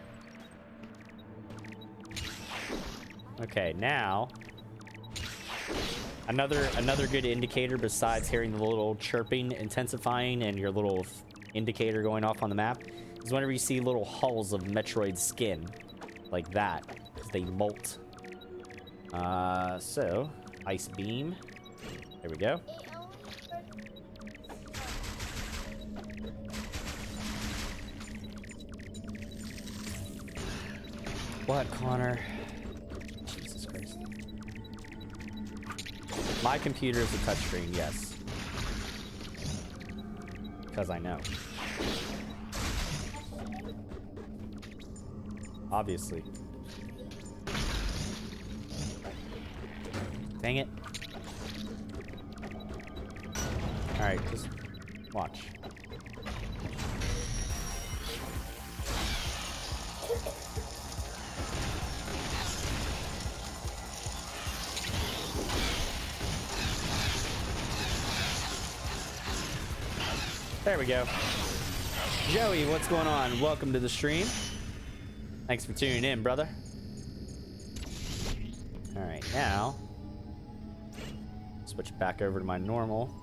Okay, now another good indicator besides hearing the little chirping intensifying and your little indicator going off on the map is whenever you see little hulls of Metroid skin like that, because they molt. So ice beam. There we go. What, Connor? Jesus Christ. My computer is a touchscreen, yes. Because I know. Obviously. Dang it. Alright, just watch. There we go. Joey, what's going on? Welcome to the stream. Thanks for tuning in, brother. All right, now switch back over to my normal.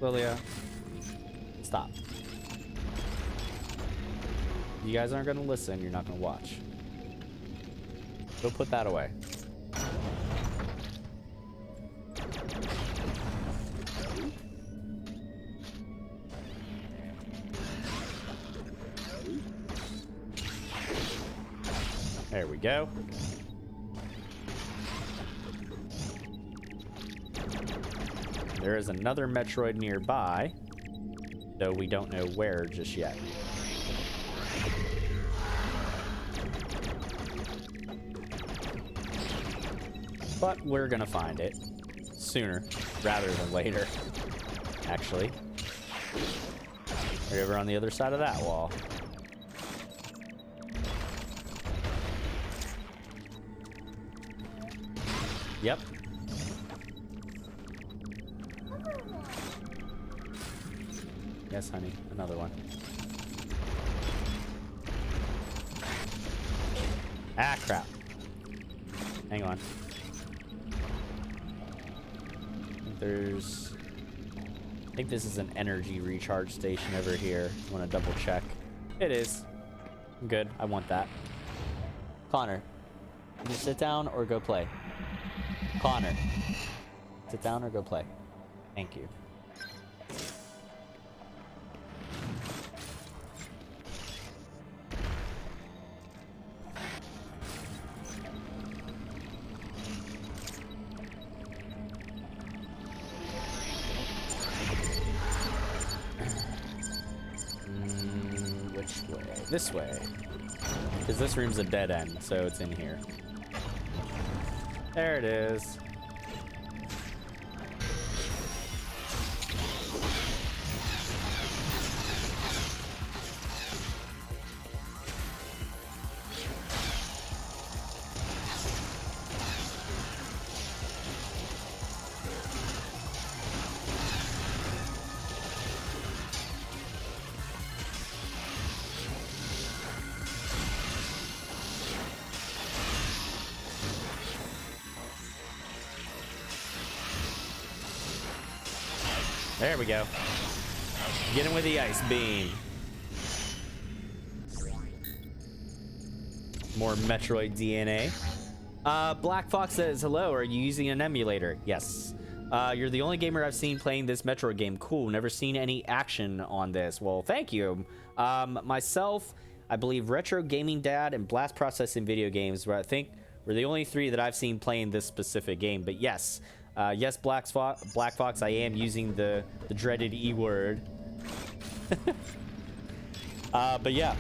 Lilia, stop. You guys aren't gonna listen. You're not gonna watch. Go put that away. There we go. There is another Metroid nearby, though we don't know where just yet. But we're gonna find it sooner rather than later, actually. Right over on the other side of that wall. Yep. Yes, honey. Another one. Ah, crap. Hang on. I think this is an energy recharge station over here. I want to double check. It is. I'm good. I want that. Connor, you sit down or go play? Connor, sit down or go play. Thank you. Which way? This way. Because this room's a dead end, so it's in here. There it is. There we go. Get him with the ice beam. More Metroid DNA. Black Fox says, hello, are you using an emulator? Yes. You're the only gamer I've seen playing this Metroid game. Cool, never seen any action on this. Well, thank you. Myself, I believe Retro Gaming Dad and Blast Processing Video Games, where I think we're the only three that I've seen playing this specific game. But yes, yes, Black Fox, I am using the dreaded E word. But yeah,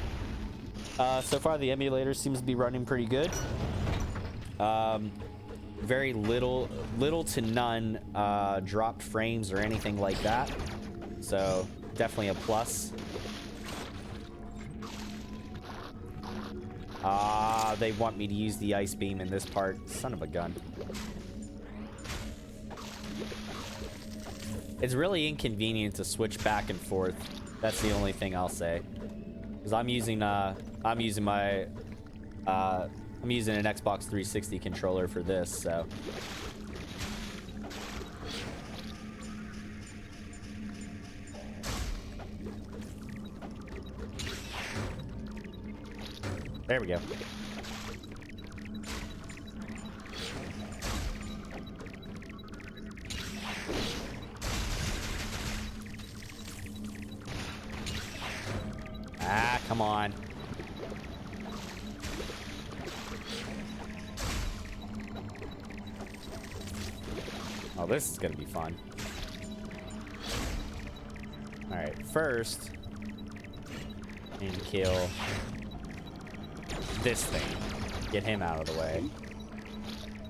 so far the emulator seems to be running pretty good. Very little to none dropped frames or anything like that. So definitely a plus. Ah, they want me to use the ice beam in this part. Son of a gun. It's really inconvenient to switch back and forth. That's the only thing I'll say. Because I'm using an Xbox 360 controller for this, so. There we go. Ah, come on. Oh, this is gonna be fun. All right, first, I need to kill this thing. Get him out of the way.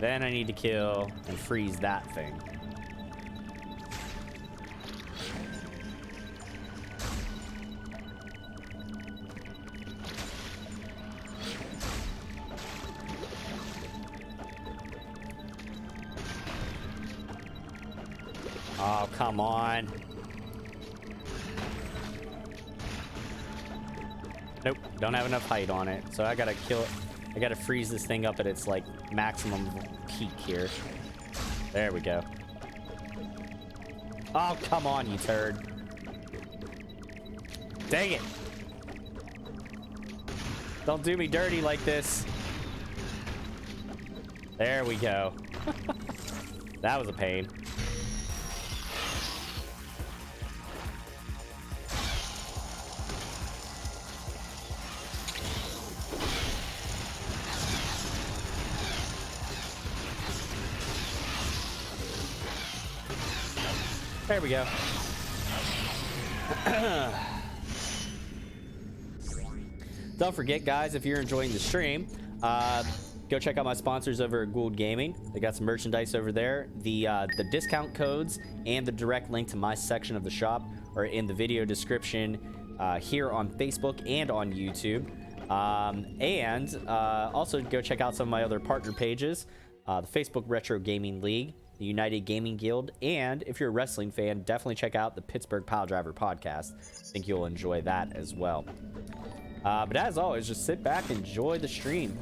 Then I need to kill and freeze that thing. Oh, come on. Nope, don't have enough height on it. So I gotta kill it. I gotta freeze this thing up at its, like, maximum peak here. There we go. Oh, come on, you turd. Dang it. Don't do me dirty like this. There we go. That was a pain. There we go. Don't forget, guys, if you're enjoying the stream, go check out my sponsors over at Gould Gaming. They got some merchandise over there. The discount codes and the direct link to my section of the shop are in the video description here on Facebook and on YouTube. Also go check out some of my other partner pages, the Facebook Retro Gaming League, the United Gaming Guild, and if you're a wrestling fan, definitely check out the Pittsburgh Piledriver podcast. I think you'll enjoy that as well. But as always, just sit back, enjoy the stream.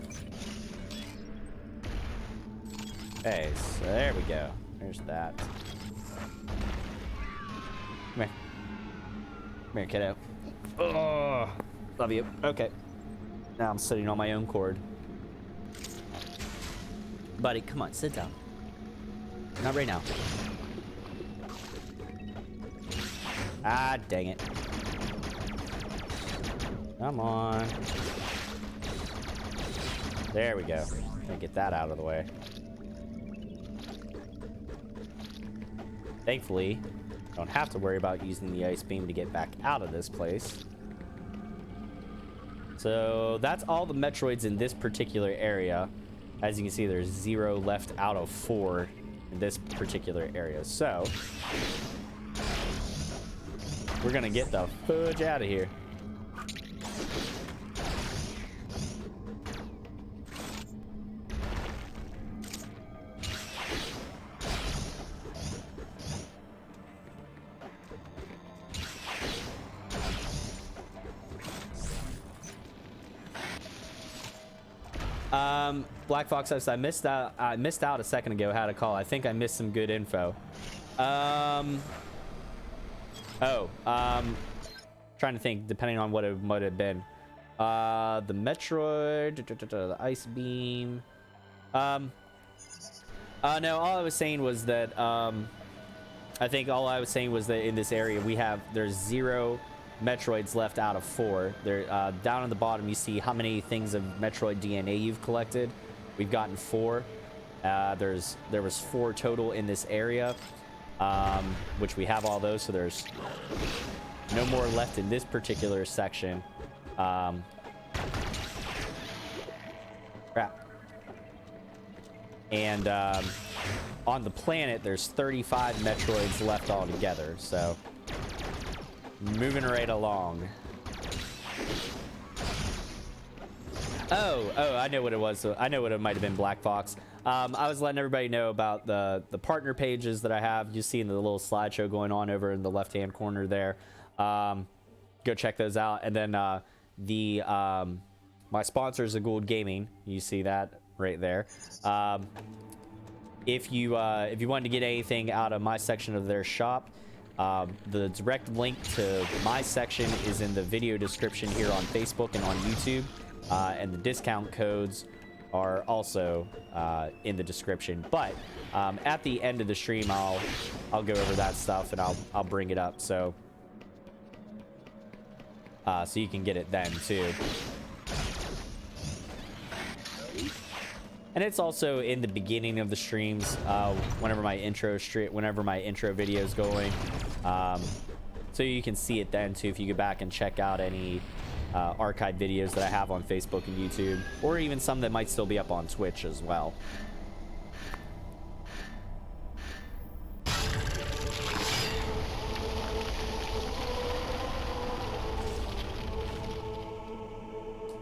Okay, so there we go. There's that. Come here. Come here, kiddo. Oh, love you. Okay. Now I'm sitting on my own cord. Buddy, come on, sit down. Not right now. Ah, dang it. Come on. There we go. Gonna get that out of the way. Thankfully, don't have to worry about using the ice beam to get back out of this place. So that's all the Metroids in this particular area. As you can see, there's 0 left out of 4 in this particular area. So we're gonna get the fudge out of here. Black Fox says I missed out a second ago. Had a call. I think I missed some good info. Trying to think, depending on what it might have been. The Metroid, the ice beam. No, all I was saying was that I think all I was saying was that in this area there's 0 Metroids left out of 4. There, down on the bottom, you see how many things of Metroid DNA you've collected. We've gotten 4. There was 4 total in this area, which we have all those. So there's no more left in this particular section. Crap. And on the planet, there's 35 Metroids left altogether. So moving right along. Oh, I know what it was. So I know what it might have been, Black Fox. I was letting everybody know about the partner pages that I have. You see in the little slideshow going on over in the left-hand corner there. Go check those out. And then my sponsors, the Gould Gaming. You see that right there. If you wanted to get anything out of my section of their shop, the direct link to my section is in the video description here on Facebook and on YouTube. And the discount codes are also in the description. But at the end of the stream, I'll go over that stuff and I'll bring it up so you can get it then too. And it's also in the beginning of the streams whenever my intro video is going, so you can see it then too if you go back and check out any archive videos that I have on Facebook and YouTube, or even some that might still be up on Twitch as well.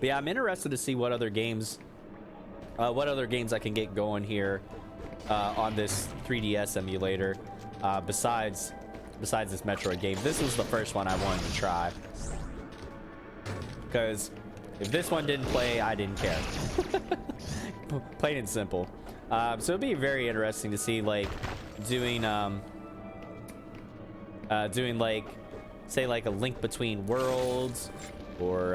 But yeah, I'm interested to see what other games I can get going here on this 3DS emulator besides this Metroid game. This was the first one I wanted to try. Because if this one didn't play, I didn't care. Plain and simple. So it'll be very interesting to see, like, doing like, say, like a Link Between Worlds or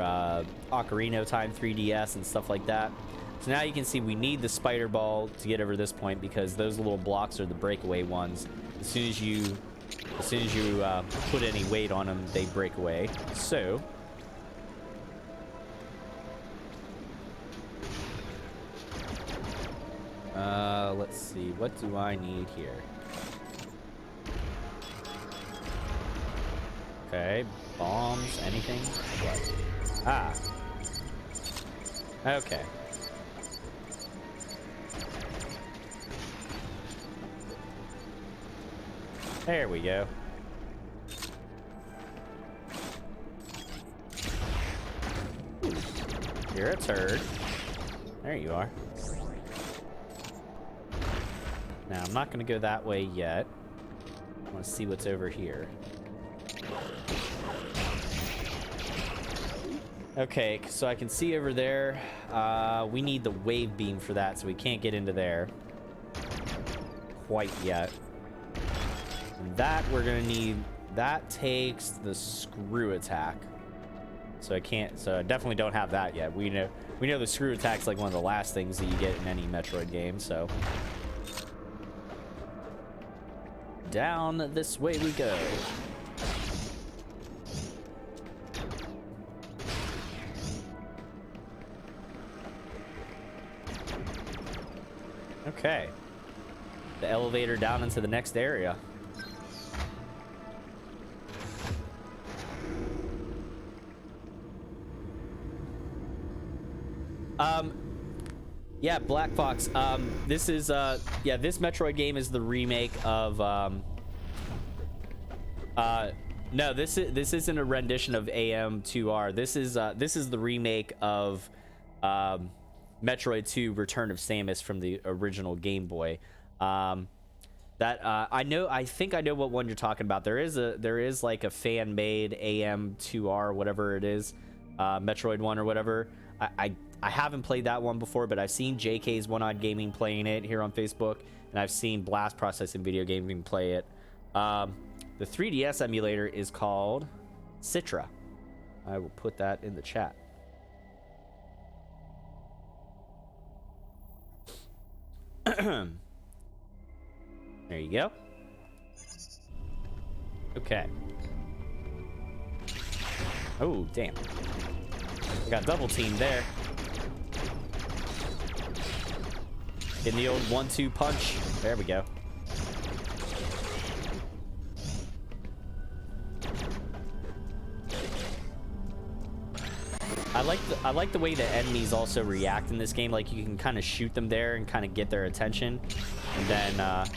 Ocarina of Time 3DS and stuff like that. So now you can see we need the spider ball to get over this point because those little blocks are the breakaway ones. As soon as you put any weight on them, they break away. So let's see, what do I need here? Okay, bombs, anything? What? Ah. Okay. There we go. You're a turd. There you are. Now, I'm not going to go that way yet. I want to see what's over here. Okay, so I can see over there. We need the wave beam for that, so we can't get into there quite yet. And that we're going to need... That takes the screw attack. So I definitely don't have that yet. We know the screw attack's like one of the last things that you get in any Metroid game, so... Down this way we go. Okay. The elevator down into the next area. Yeah, Black Fox. This is yeah, this Metroid game is the remake of no, this isn't a rendition of AM2R. This is the remake of Metroid 2 Return of Samus from the original Game Boy. I think I know what one you're talking about. There is like a fan-made AM2R, whatever it is, Metroid 1 or whatever. I haven't played that one before, but I've seen JK's One Odd Gaming playing it here on Facebook, and I've seen Blast Processing Video Gaming play it. The 3DS emulator is called Citra. I will put that in the chat. There you go. Okay. Oh, damn. I got double teamed there. Getting the old 1-2 punch. There we go. I like the way the enemies also react in this game. Like, you can kind of shoot them there and kind of get their attention, and then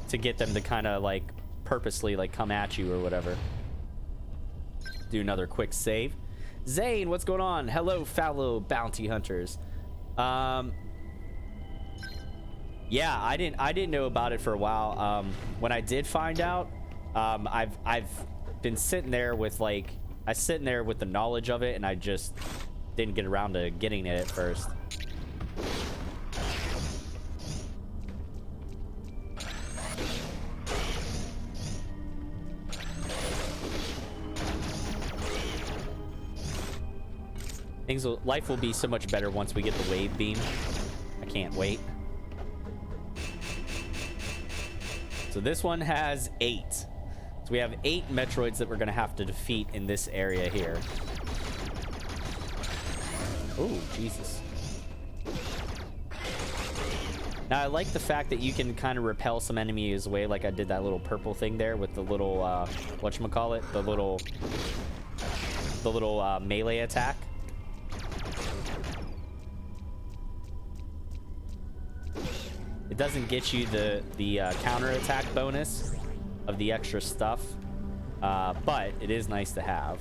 to get them to kind of like purposely like come at you or whatever. Do another quick save. Zane, what's going on? Hello, fellow bounty hunters. Yeah, I didn't know about it for a while. When I did find out, I've been sitting there with like with the knowledge of it, and I just didn't get around to getting it at first. Life will be so much better once we get the wave beam. I can't wait. So this one has 8. So we have 8 Metroids that we're gonna have to defeat in this area here. Oh, Jesus. Now I like the fact that you can kind of repel some enemies away, like I did that little purple thing there with the little whatchamacallit, the little melee attack. It doesn't get you the counter attack bonus of the extra stuff, but it is nice to have.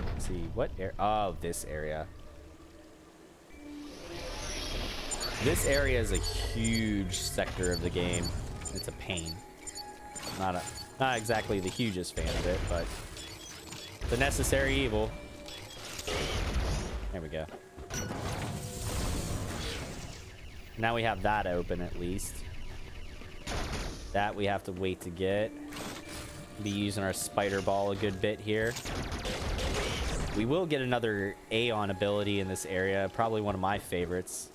Let's see what area. Oh, this area. This area is a huge sector of the game. It's a pain. Not exactly the hugest fan of it, but the necessary evil. There we go. Now we have that open at least. That we have to wait to get. Be using our spider ball a good bit here. We will get another Aeon ability in this area. Probably one of my favorites.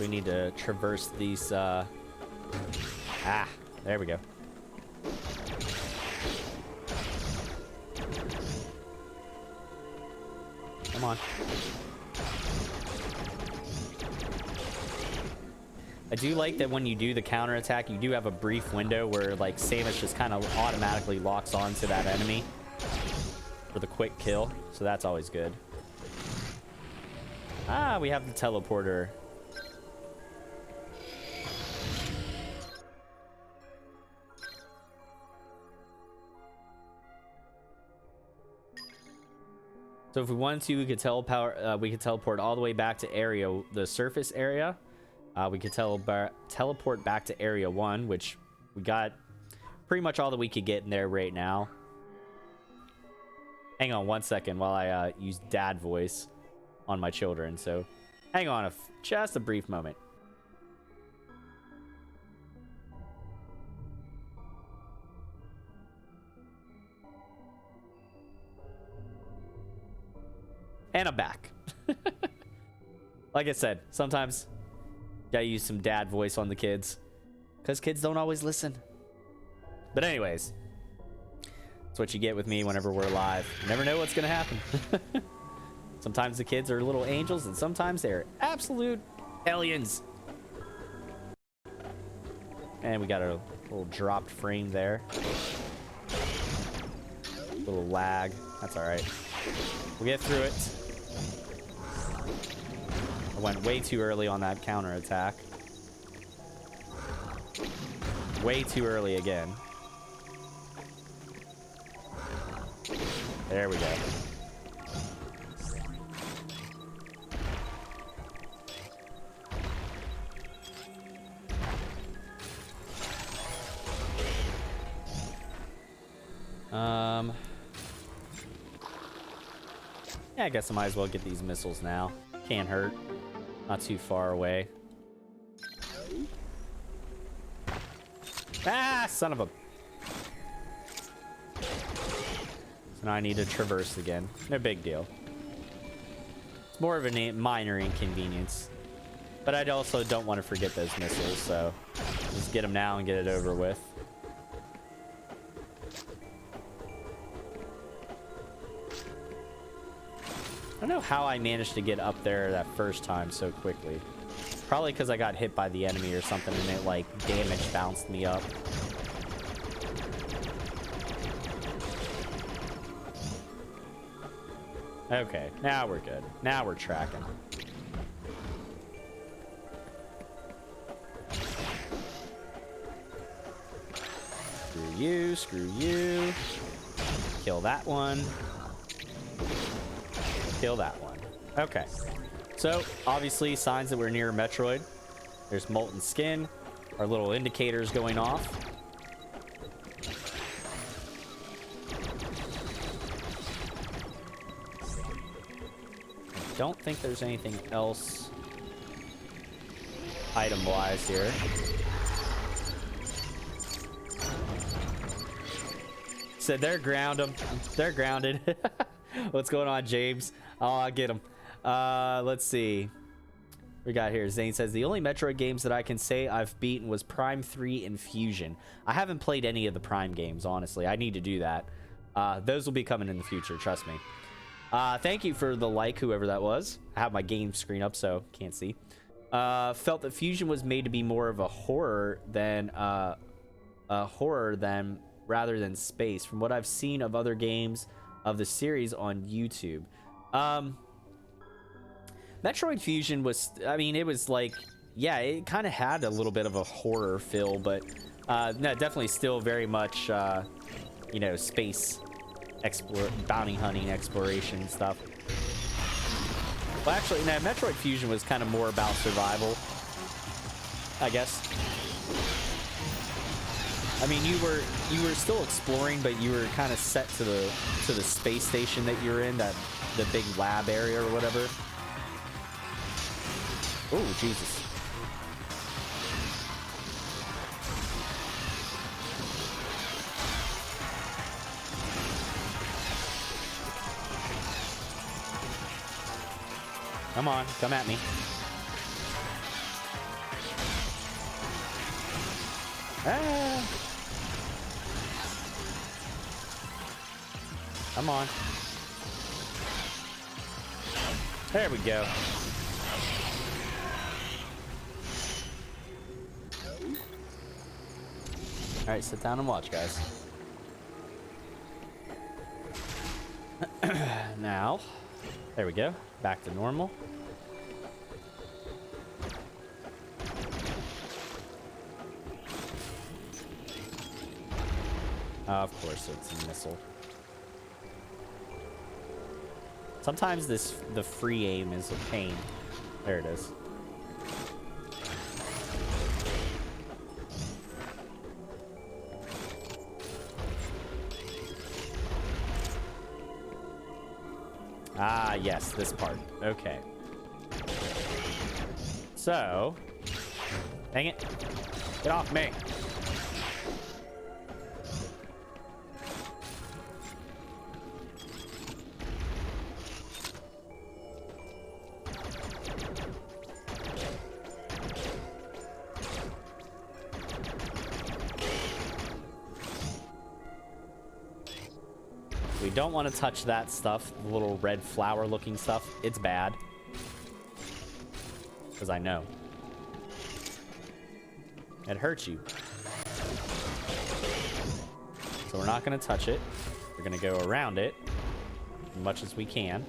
We need to traverse these, there we go. Come on. I do like that when you do the counterattack, you do have a brief window where, like, Samus just kind of automatically locks onto that enemy for the quick kill, so that's always good. Ah, we have the teleporter. So if we wanted to, we could teleport all the way back to area, the surface area. We could teleport back to area 1, which we got pretty much all that we could get in there right now. Hang on one second while I use dad voice on my children. So hang on just a brief moment. And I'm back. Like I said, sometimes gotta use some dad voice on the kids, because kids don't always listen. But anyways, that's what you get with me whenever we're live. You never know what's gonna happen. Sometimes the kids are little angels, and sometimes they're absolute aliens. And we got a little dropped frame there. A little lag. That's all right. We'll get through it. I went way too early on that counter attack. Way too early again. There we go. Yeah, I guess I might as well get these missiles now. Can't hurt. Not too far away. Ah, son of a... So now I need to traverse again. No big deal. It's more of a minor inconvenience. But I also don't want to forget those missiles, so just get them now and get it over with. I don't know how I managed to get up there that first time so quickly. Probably because I got hit by the enemy or something and it, like, damage bounced me up. Okay, now we're good. Now we're tracking. Screw you, screw you. Kill that one. Kill that one. Okay. So, obviously, signs that we're near Metroid. There's molten skin. Our little indicators going off. I don't think there's anything else item-wise here. Said they're grounded. They're grounded. What's going on, James? Oh, I'll get them. Let's see. We got here. Zane says, the only Metroid games that I can say I've beaten was Prime 3 and Fusion. I haven't played any of the Prime games, honestly. I need to do that. Those will be coming in the future, trust me. Thank you for the like, whoever that was. I have my game screen up, so can't see. Felt that Fusion was made to be more of a horror than rather than space, from what I've seen of other games of the series on YouTube. Metroid Fusion was, I mean, it was like, yeah, it kind of had a little bit of a horror feel, but no, definitely still very much, you know, space bounty hunting, exploration stuff. Well, actually, no, Metroid Fusion was kind of more about survival, I guess. I mean, you were still exploring, but you were kind of set to the space station that you're in, the big lab area or whatever. Oh, Jesus. Come on, come at me. Ah. Come on. There we go. All right, sit down and watch, guys. Now, there we go. Back to normal. Of course, it's a missile. Sometimes the free aim is a pain. There it is. Ah, yes, this part. Okay. So, dang it. Get off me. We don't want to touch that stuff, the little red flower looking stuff. It's bad. Because I know. It hurts you. So we're not going to touch it. We're going to go around it as much as we can.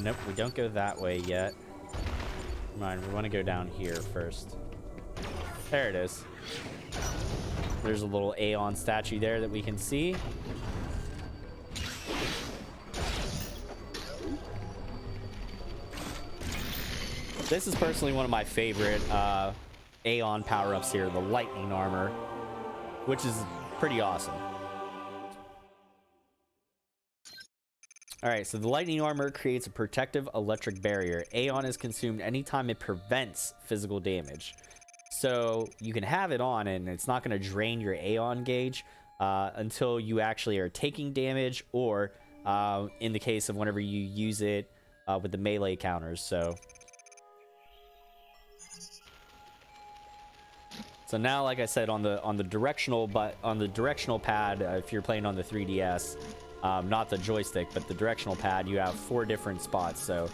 Nope, we don't go that way yet. Come on, we want to go down here first. There it is. There's a little Aeon statue there that we can see. This is personally one of my favorite Aeon power-ups here, the lightning armor, which is pretty awesome. Alright, so the lightning armor creates a protective electric barrier. Aeon is consumed anytime it prevents physical damage. So you can have it on and it's not going to drain your Aeon gauge until you actually are taking damage, or in the case of whenever you use it with the melee counters. So now, like I said, on the directional pad, if you're playing on the 3DS, not the joystick, but the directional pad, you have 4 different spots. So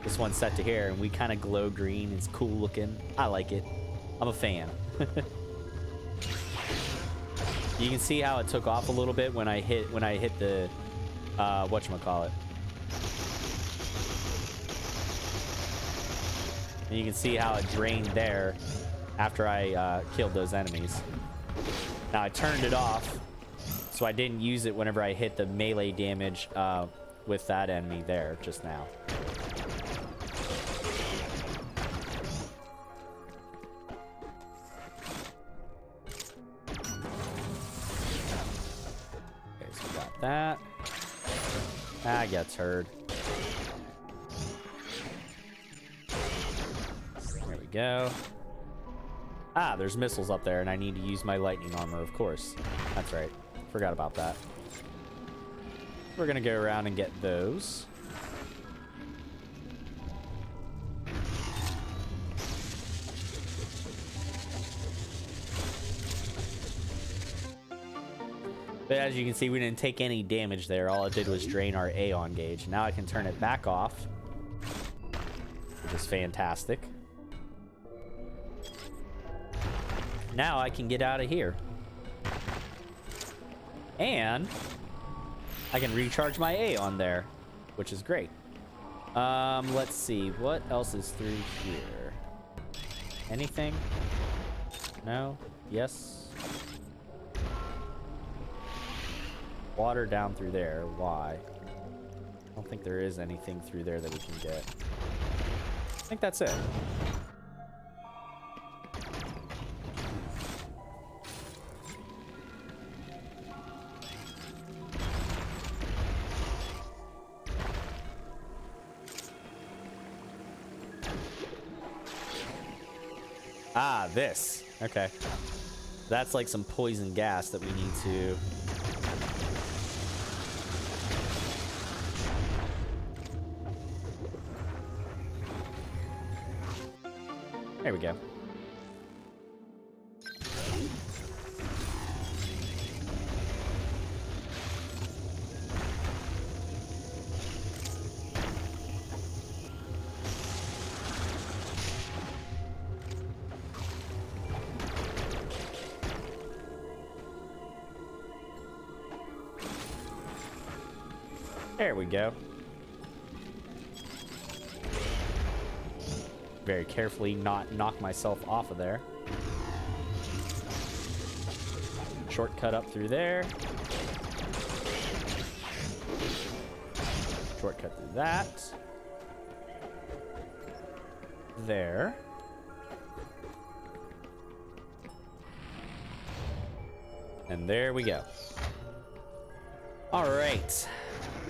this one's set to here, and we kind of glow green. It's cool looking. I like it. I'm a fan. You can see how it took off a little bit when I hit the whatchamacallit. And you can see how it drained there after I killed those enemies. Now I turned it off so I didn't use it whenever I hit the melee damage with that enemy there just now. Okay, so we got that. I got turd. There we go. Ah, there's missiles up there, and I need to use my lightning armor, of course. That's right. Forgot about that. We're gonna go around and get those. But as you can see, we didn't take any damage there. All it did was drain our Aeon gauge. Now I can turn it back off, which is fantastic. Now I can get out of here. And I can recharge my Aeon there, which is great. Let's see. What else is through here? Anything? No? Yes? Water down through there. Why? I don't think there is anything through there that we can get. I think that's it. Ah, this. Okay. That's like some poison gas that we need to... There we go. There we go. Very carefully not knock myself off of there. Shortcut up through there. Shortcut through that. There. And there we go. All right.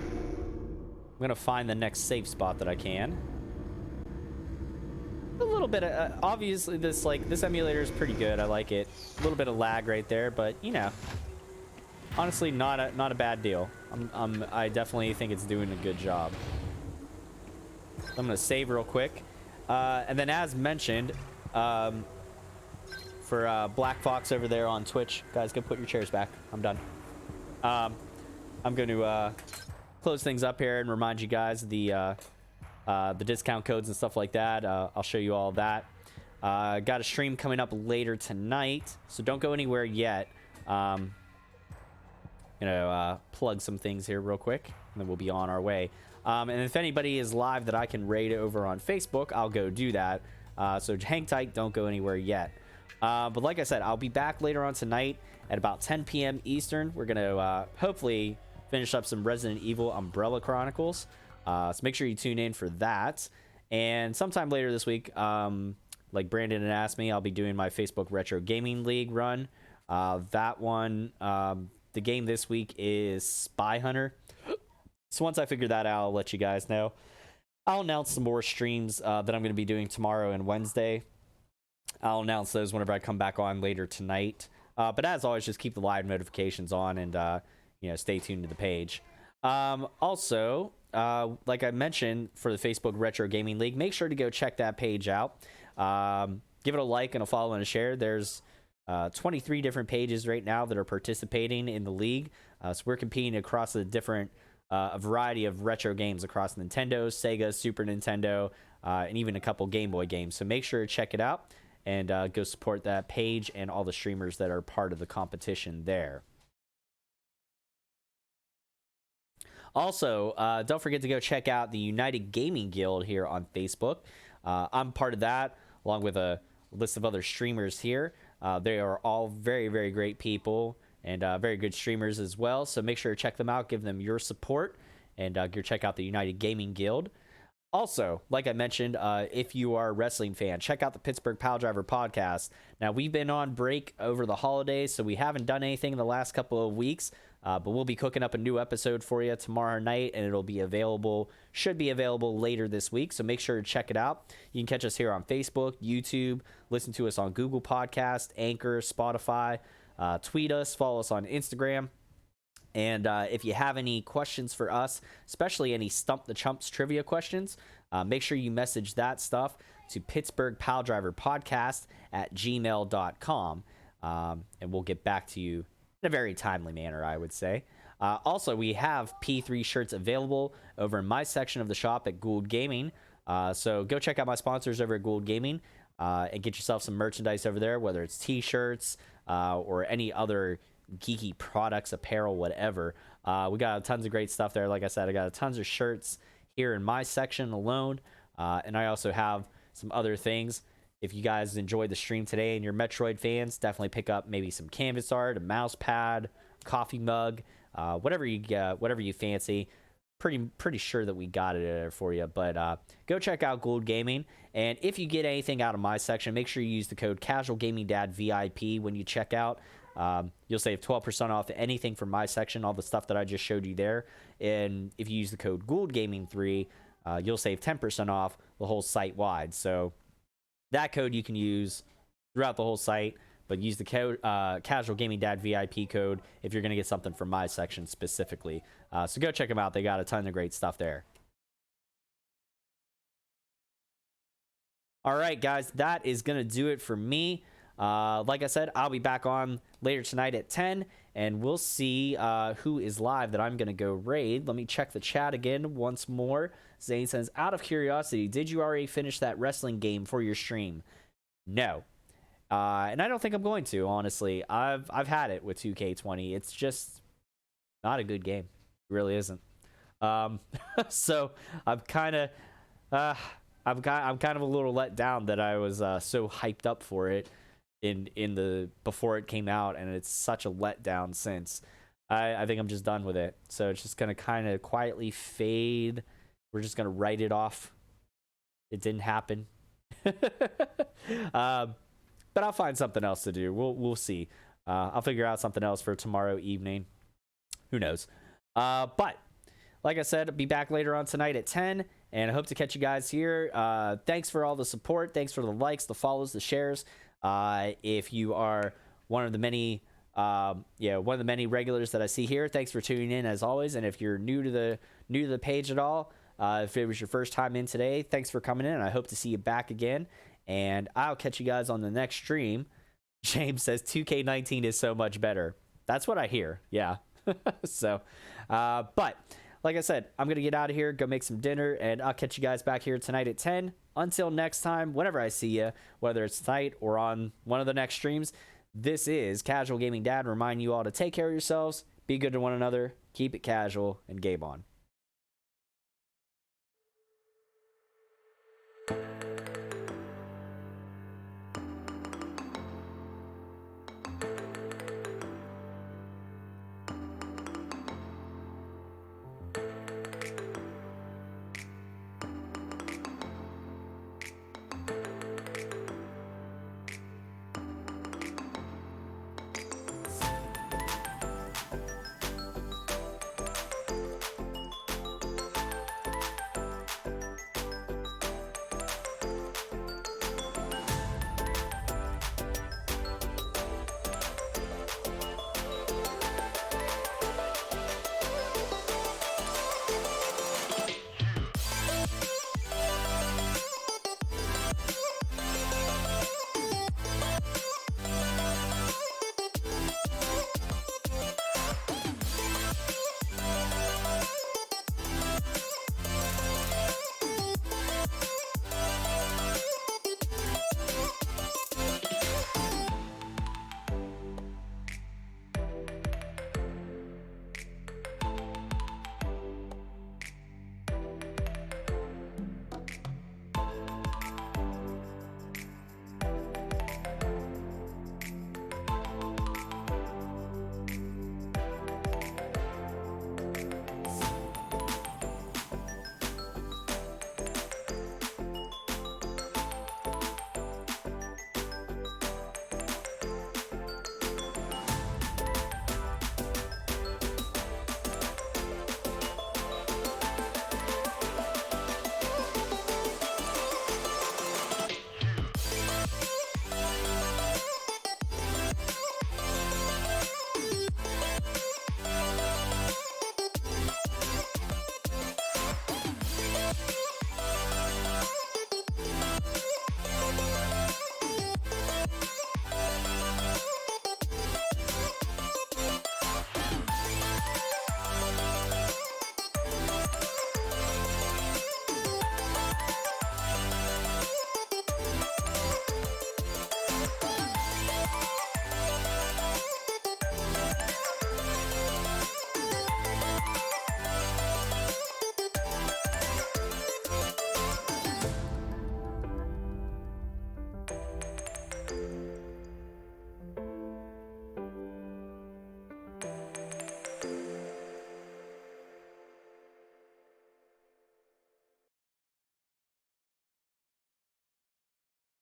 I'm gonna find the next safe spot that I can. A little bit of obviously this emulator is pretty good. I like it. A little bit of lag right there, but you know, honestly, not a bad deal. I definitely think it's doing a good job. I'm gonna save real quick, and then as mentioned, for Black Fox over there on Twitch, guys, go put your chairs back. I'm done. I'm going to close things up here and remind you guys the discount codes and stuff like that. I'll show you all that. Got a stream coming up later tonight, so don't go anywhere yet. Plug some things here real quick, and then we'll be on our way. And if anybody is live that I can raid over on Facebook, I'll go do that. So hang tight, don't go anywhere yet. But like I said, I'll be back later on tonight at about 10 p.m. Eastern. We're going to hopefully finish up some Resident Evil Umbrella Chronicles. So make sure you tune in for that. And sometime later this week, like Brandon had asked me, I'll be doing my Facebook Retro Gaming League run. That one, the game this week is Spy Hunter. So once I figure that out, I'll let you guys know. I'll announce some more streams that I'm going to be doing tomorrow and Wednesday. I'll announce those whenever I come back on later tonight. But as always, just keep the live notifications on and stay tuned to the page. Also, like I mentioned, for the Facebook Retro Gaming League, make sure to go check that page out. Give it a like and a follow and a share. There's 23 different pages right now that are participating in the league. So we're competing across a variety of retro games across Nintendo, Sega, Super Nintendo, and even a couple Game Boy games. So make sure to check it out. and go support that page and all the streamers that are part of the competition there. Also, don't forget to go check out the United Gaming Guild here on Facebook. I'm part of that, along with a list of other streamers here. They are all very, very great people and very good streamers as well. So make sure to check them out, give them your support, and go check out the United Gaming Guild. Also, like I mentioned, if you are a wrestling fan, check out the Pittsburgh Piledriver podcast. Now, we've been on break over the holidays, so we haven't done anything in the last couple of weeks, but we'll be cooking up a new episode for you tomorrow night, and it'll be available, should be available later this week, so make sure to check it out. You can catch us here on Facebook, YouTube, listen to us on Google Podcast, Anchor, Spotify, tweet us, follow us on Instagram. And if you have any questions for us, especially any Stump the Chumps trivia questions, make sure you message that stuff to Pittsburgh Piledriver Podcast at gmail.com. And we'll get back to you in a very timely manner, I would say. Also, we have P3 shirts available over in my section of the shop at Gould Gaming. So go check out my sponsors over at Gould Gaming and get yourself some merchandise over there, whether it's t-shirts or any other geeky products, apparel, whatever. We got tons of great stuff there. Like I said, I got tons of shirts here in my section alone, and I also have some other things. If you guys enjoyed the stream today and you're Metroid fans, definitely pick up maybe some canvas art, a mouse pad, coffee mug, whatever you get, whatever you fancy. Pretty sure that we got it there for you, but go check out Gould Gaming. And if you get anything out of my section, make sure you use the code CasualGamingDadVIP when you check out. You'll save 12% off anything from my section, all the stuff that I just showed you there. And if you use the code GouldGaming3, you'll save 10% off the whole site wide. So that code you can use throughout the whole site, but use the code Casual Gaming Dad VIP code if you're going to get something from my section specifically. So go check them out. They got a ton of great stuff there. All right, guys, that is going to do it for me. Like I said, I'll be back on later tonight at 10, and we'll see who is live that I'm going to go raid. Let me check the chat again once more. Zane says, out of curiosity, did you already finish that wrestling game for your stream? No. And I don't think I'm going to, honestly. I've had it with 2K20. It's just not a good game. It really isn't. So I'm kind of I'm kind of a little let down that I was so hyped up for it in the before it came out, and it's such a letdown since. I think I'm just done with it. So it's just gonna kind of quietly fade. We're just gonna write it off. It didn't happen. But I'll find something else to do. We'll see. I'll figure out something else for tomorrow evening. Who knows? But like I said, I'll be back later on tonight at 10, and I hope to catch you guys here. Thanks for all the support. Thanks for the likes, the follows, the shares. If you are one of the many regulars that I see here, thanks for tuning in as always. And if you're new to the page at all, if it was your first time in today, thanks for coming in, and I hope to see you back again. And I'll catch you guys on the next stream. James says 2K19 is so much better. That's what I hear. Yeah. So, but like I said, I'm going to get out of here, go make some dinner, and I'll catch you guys back here tonight at 10. Until next time, whenever I see you, whether it's tonight or on one of the next streams, this is Casual Gaming Dad reminding you all to take care of yourselves, be good to one another, keep it casual, and game on.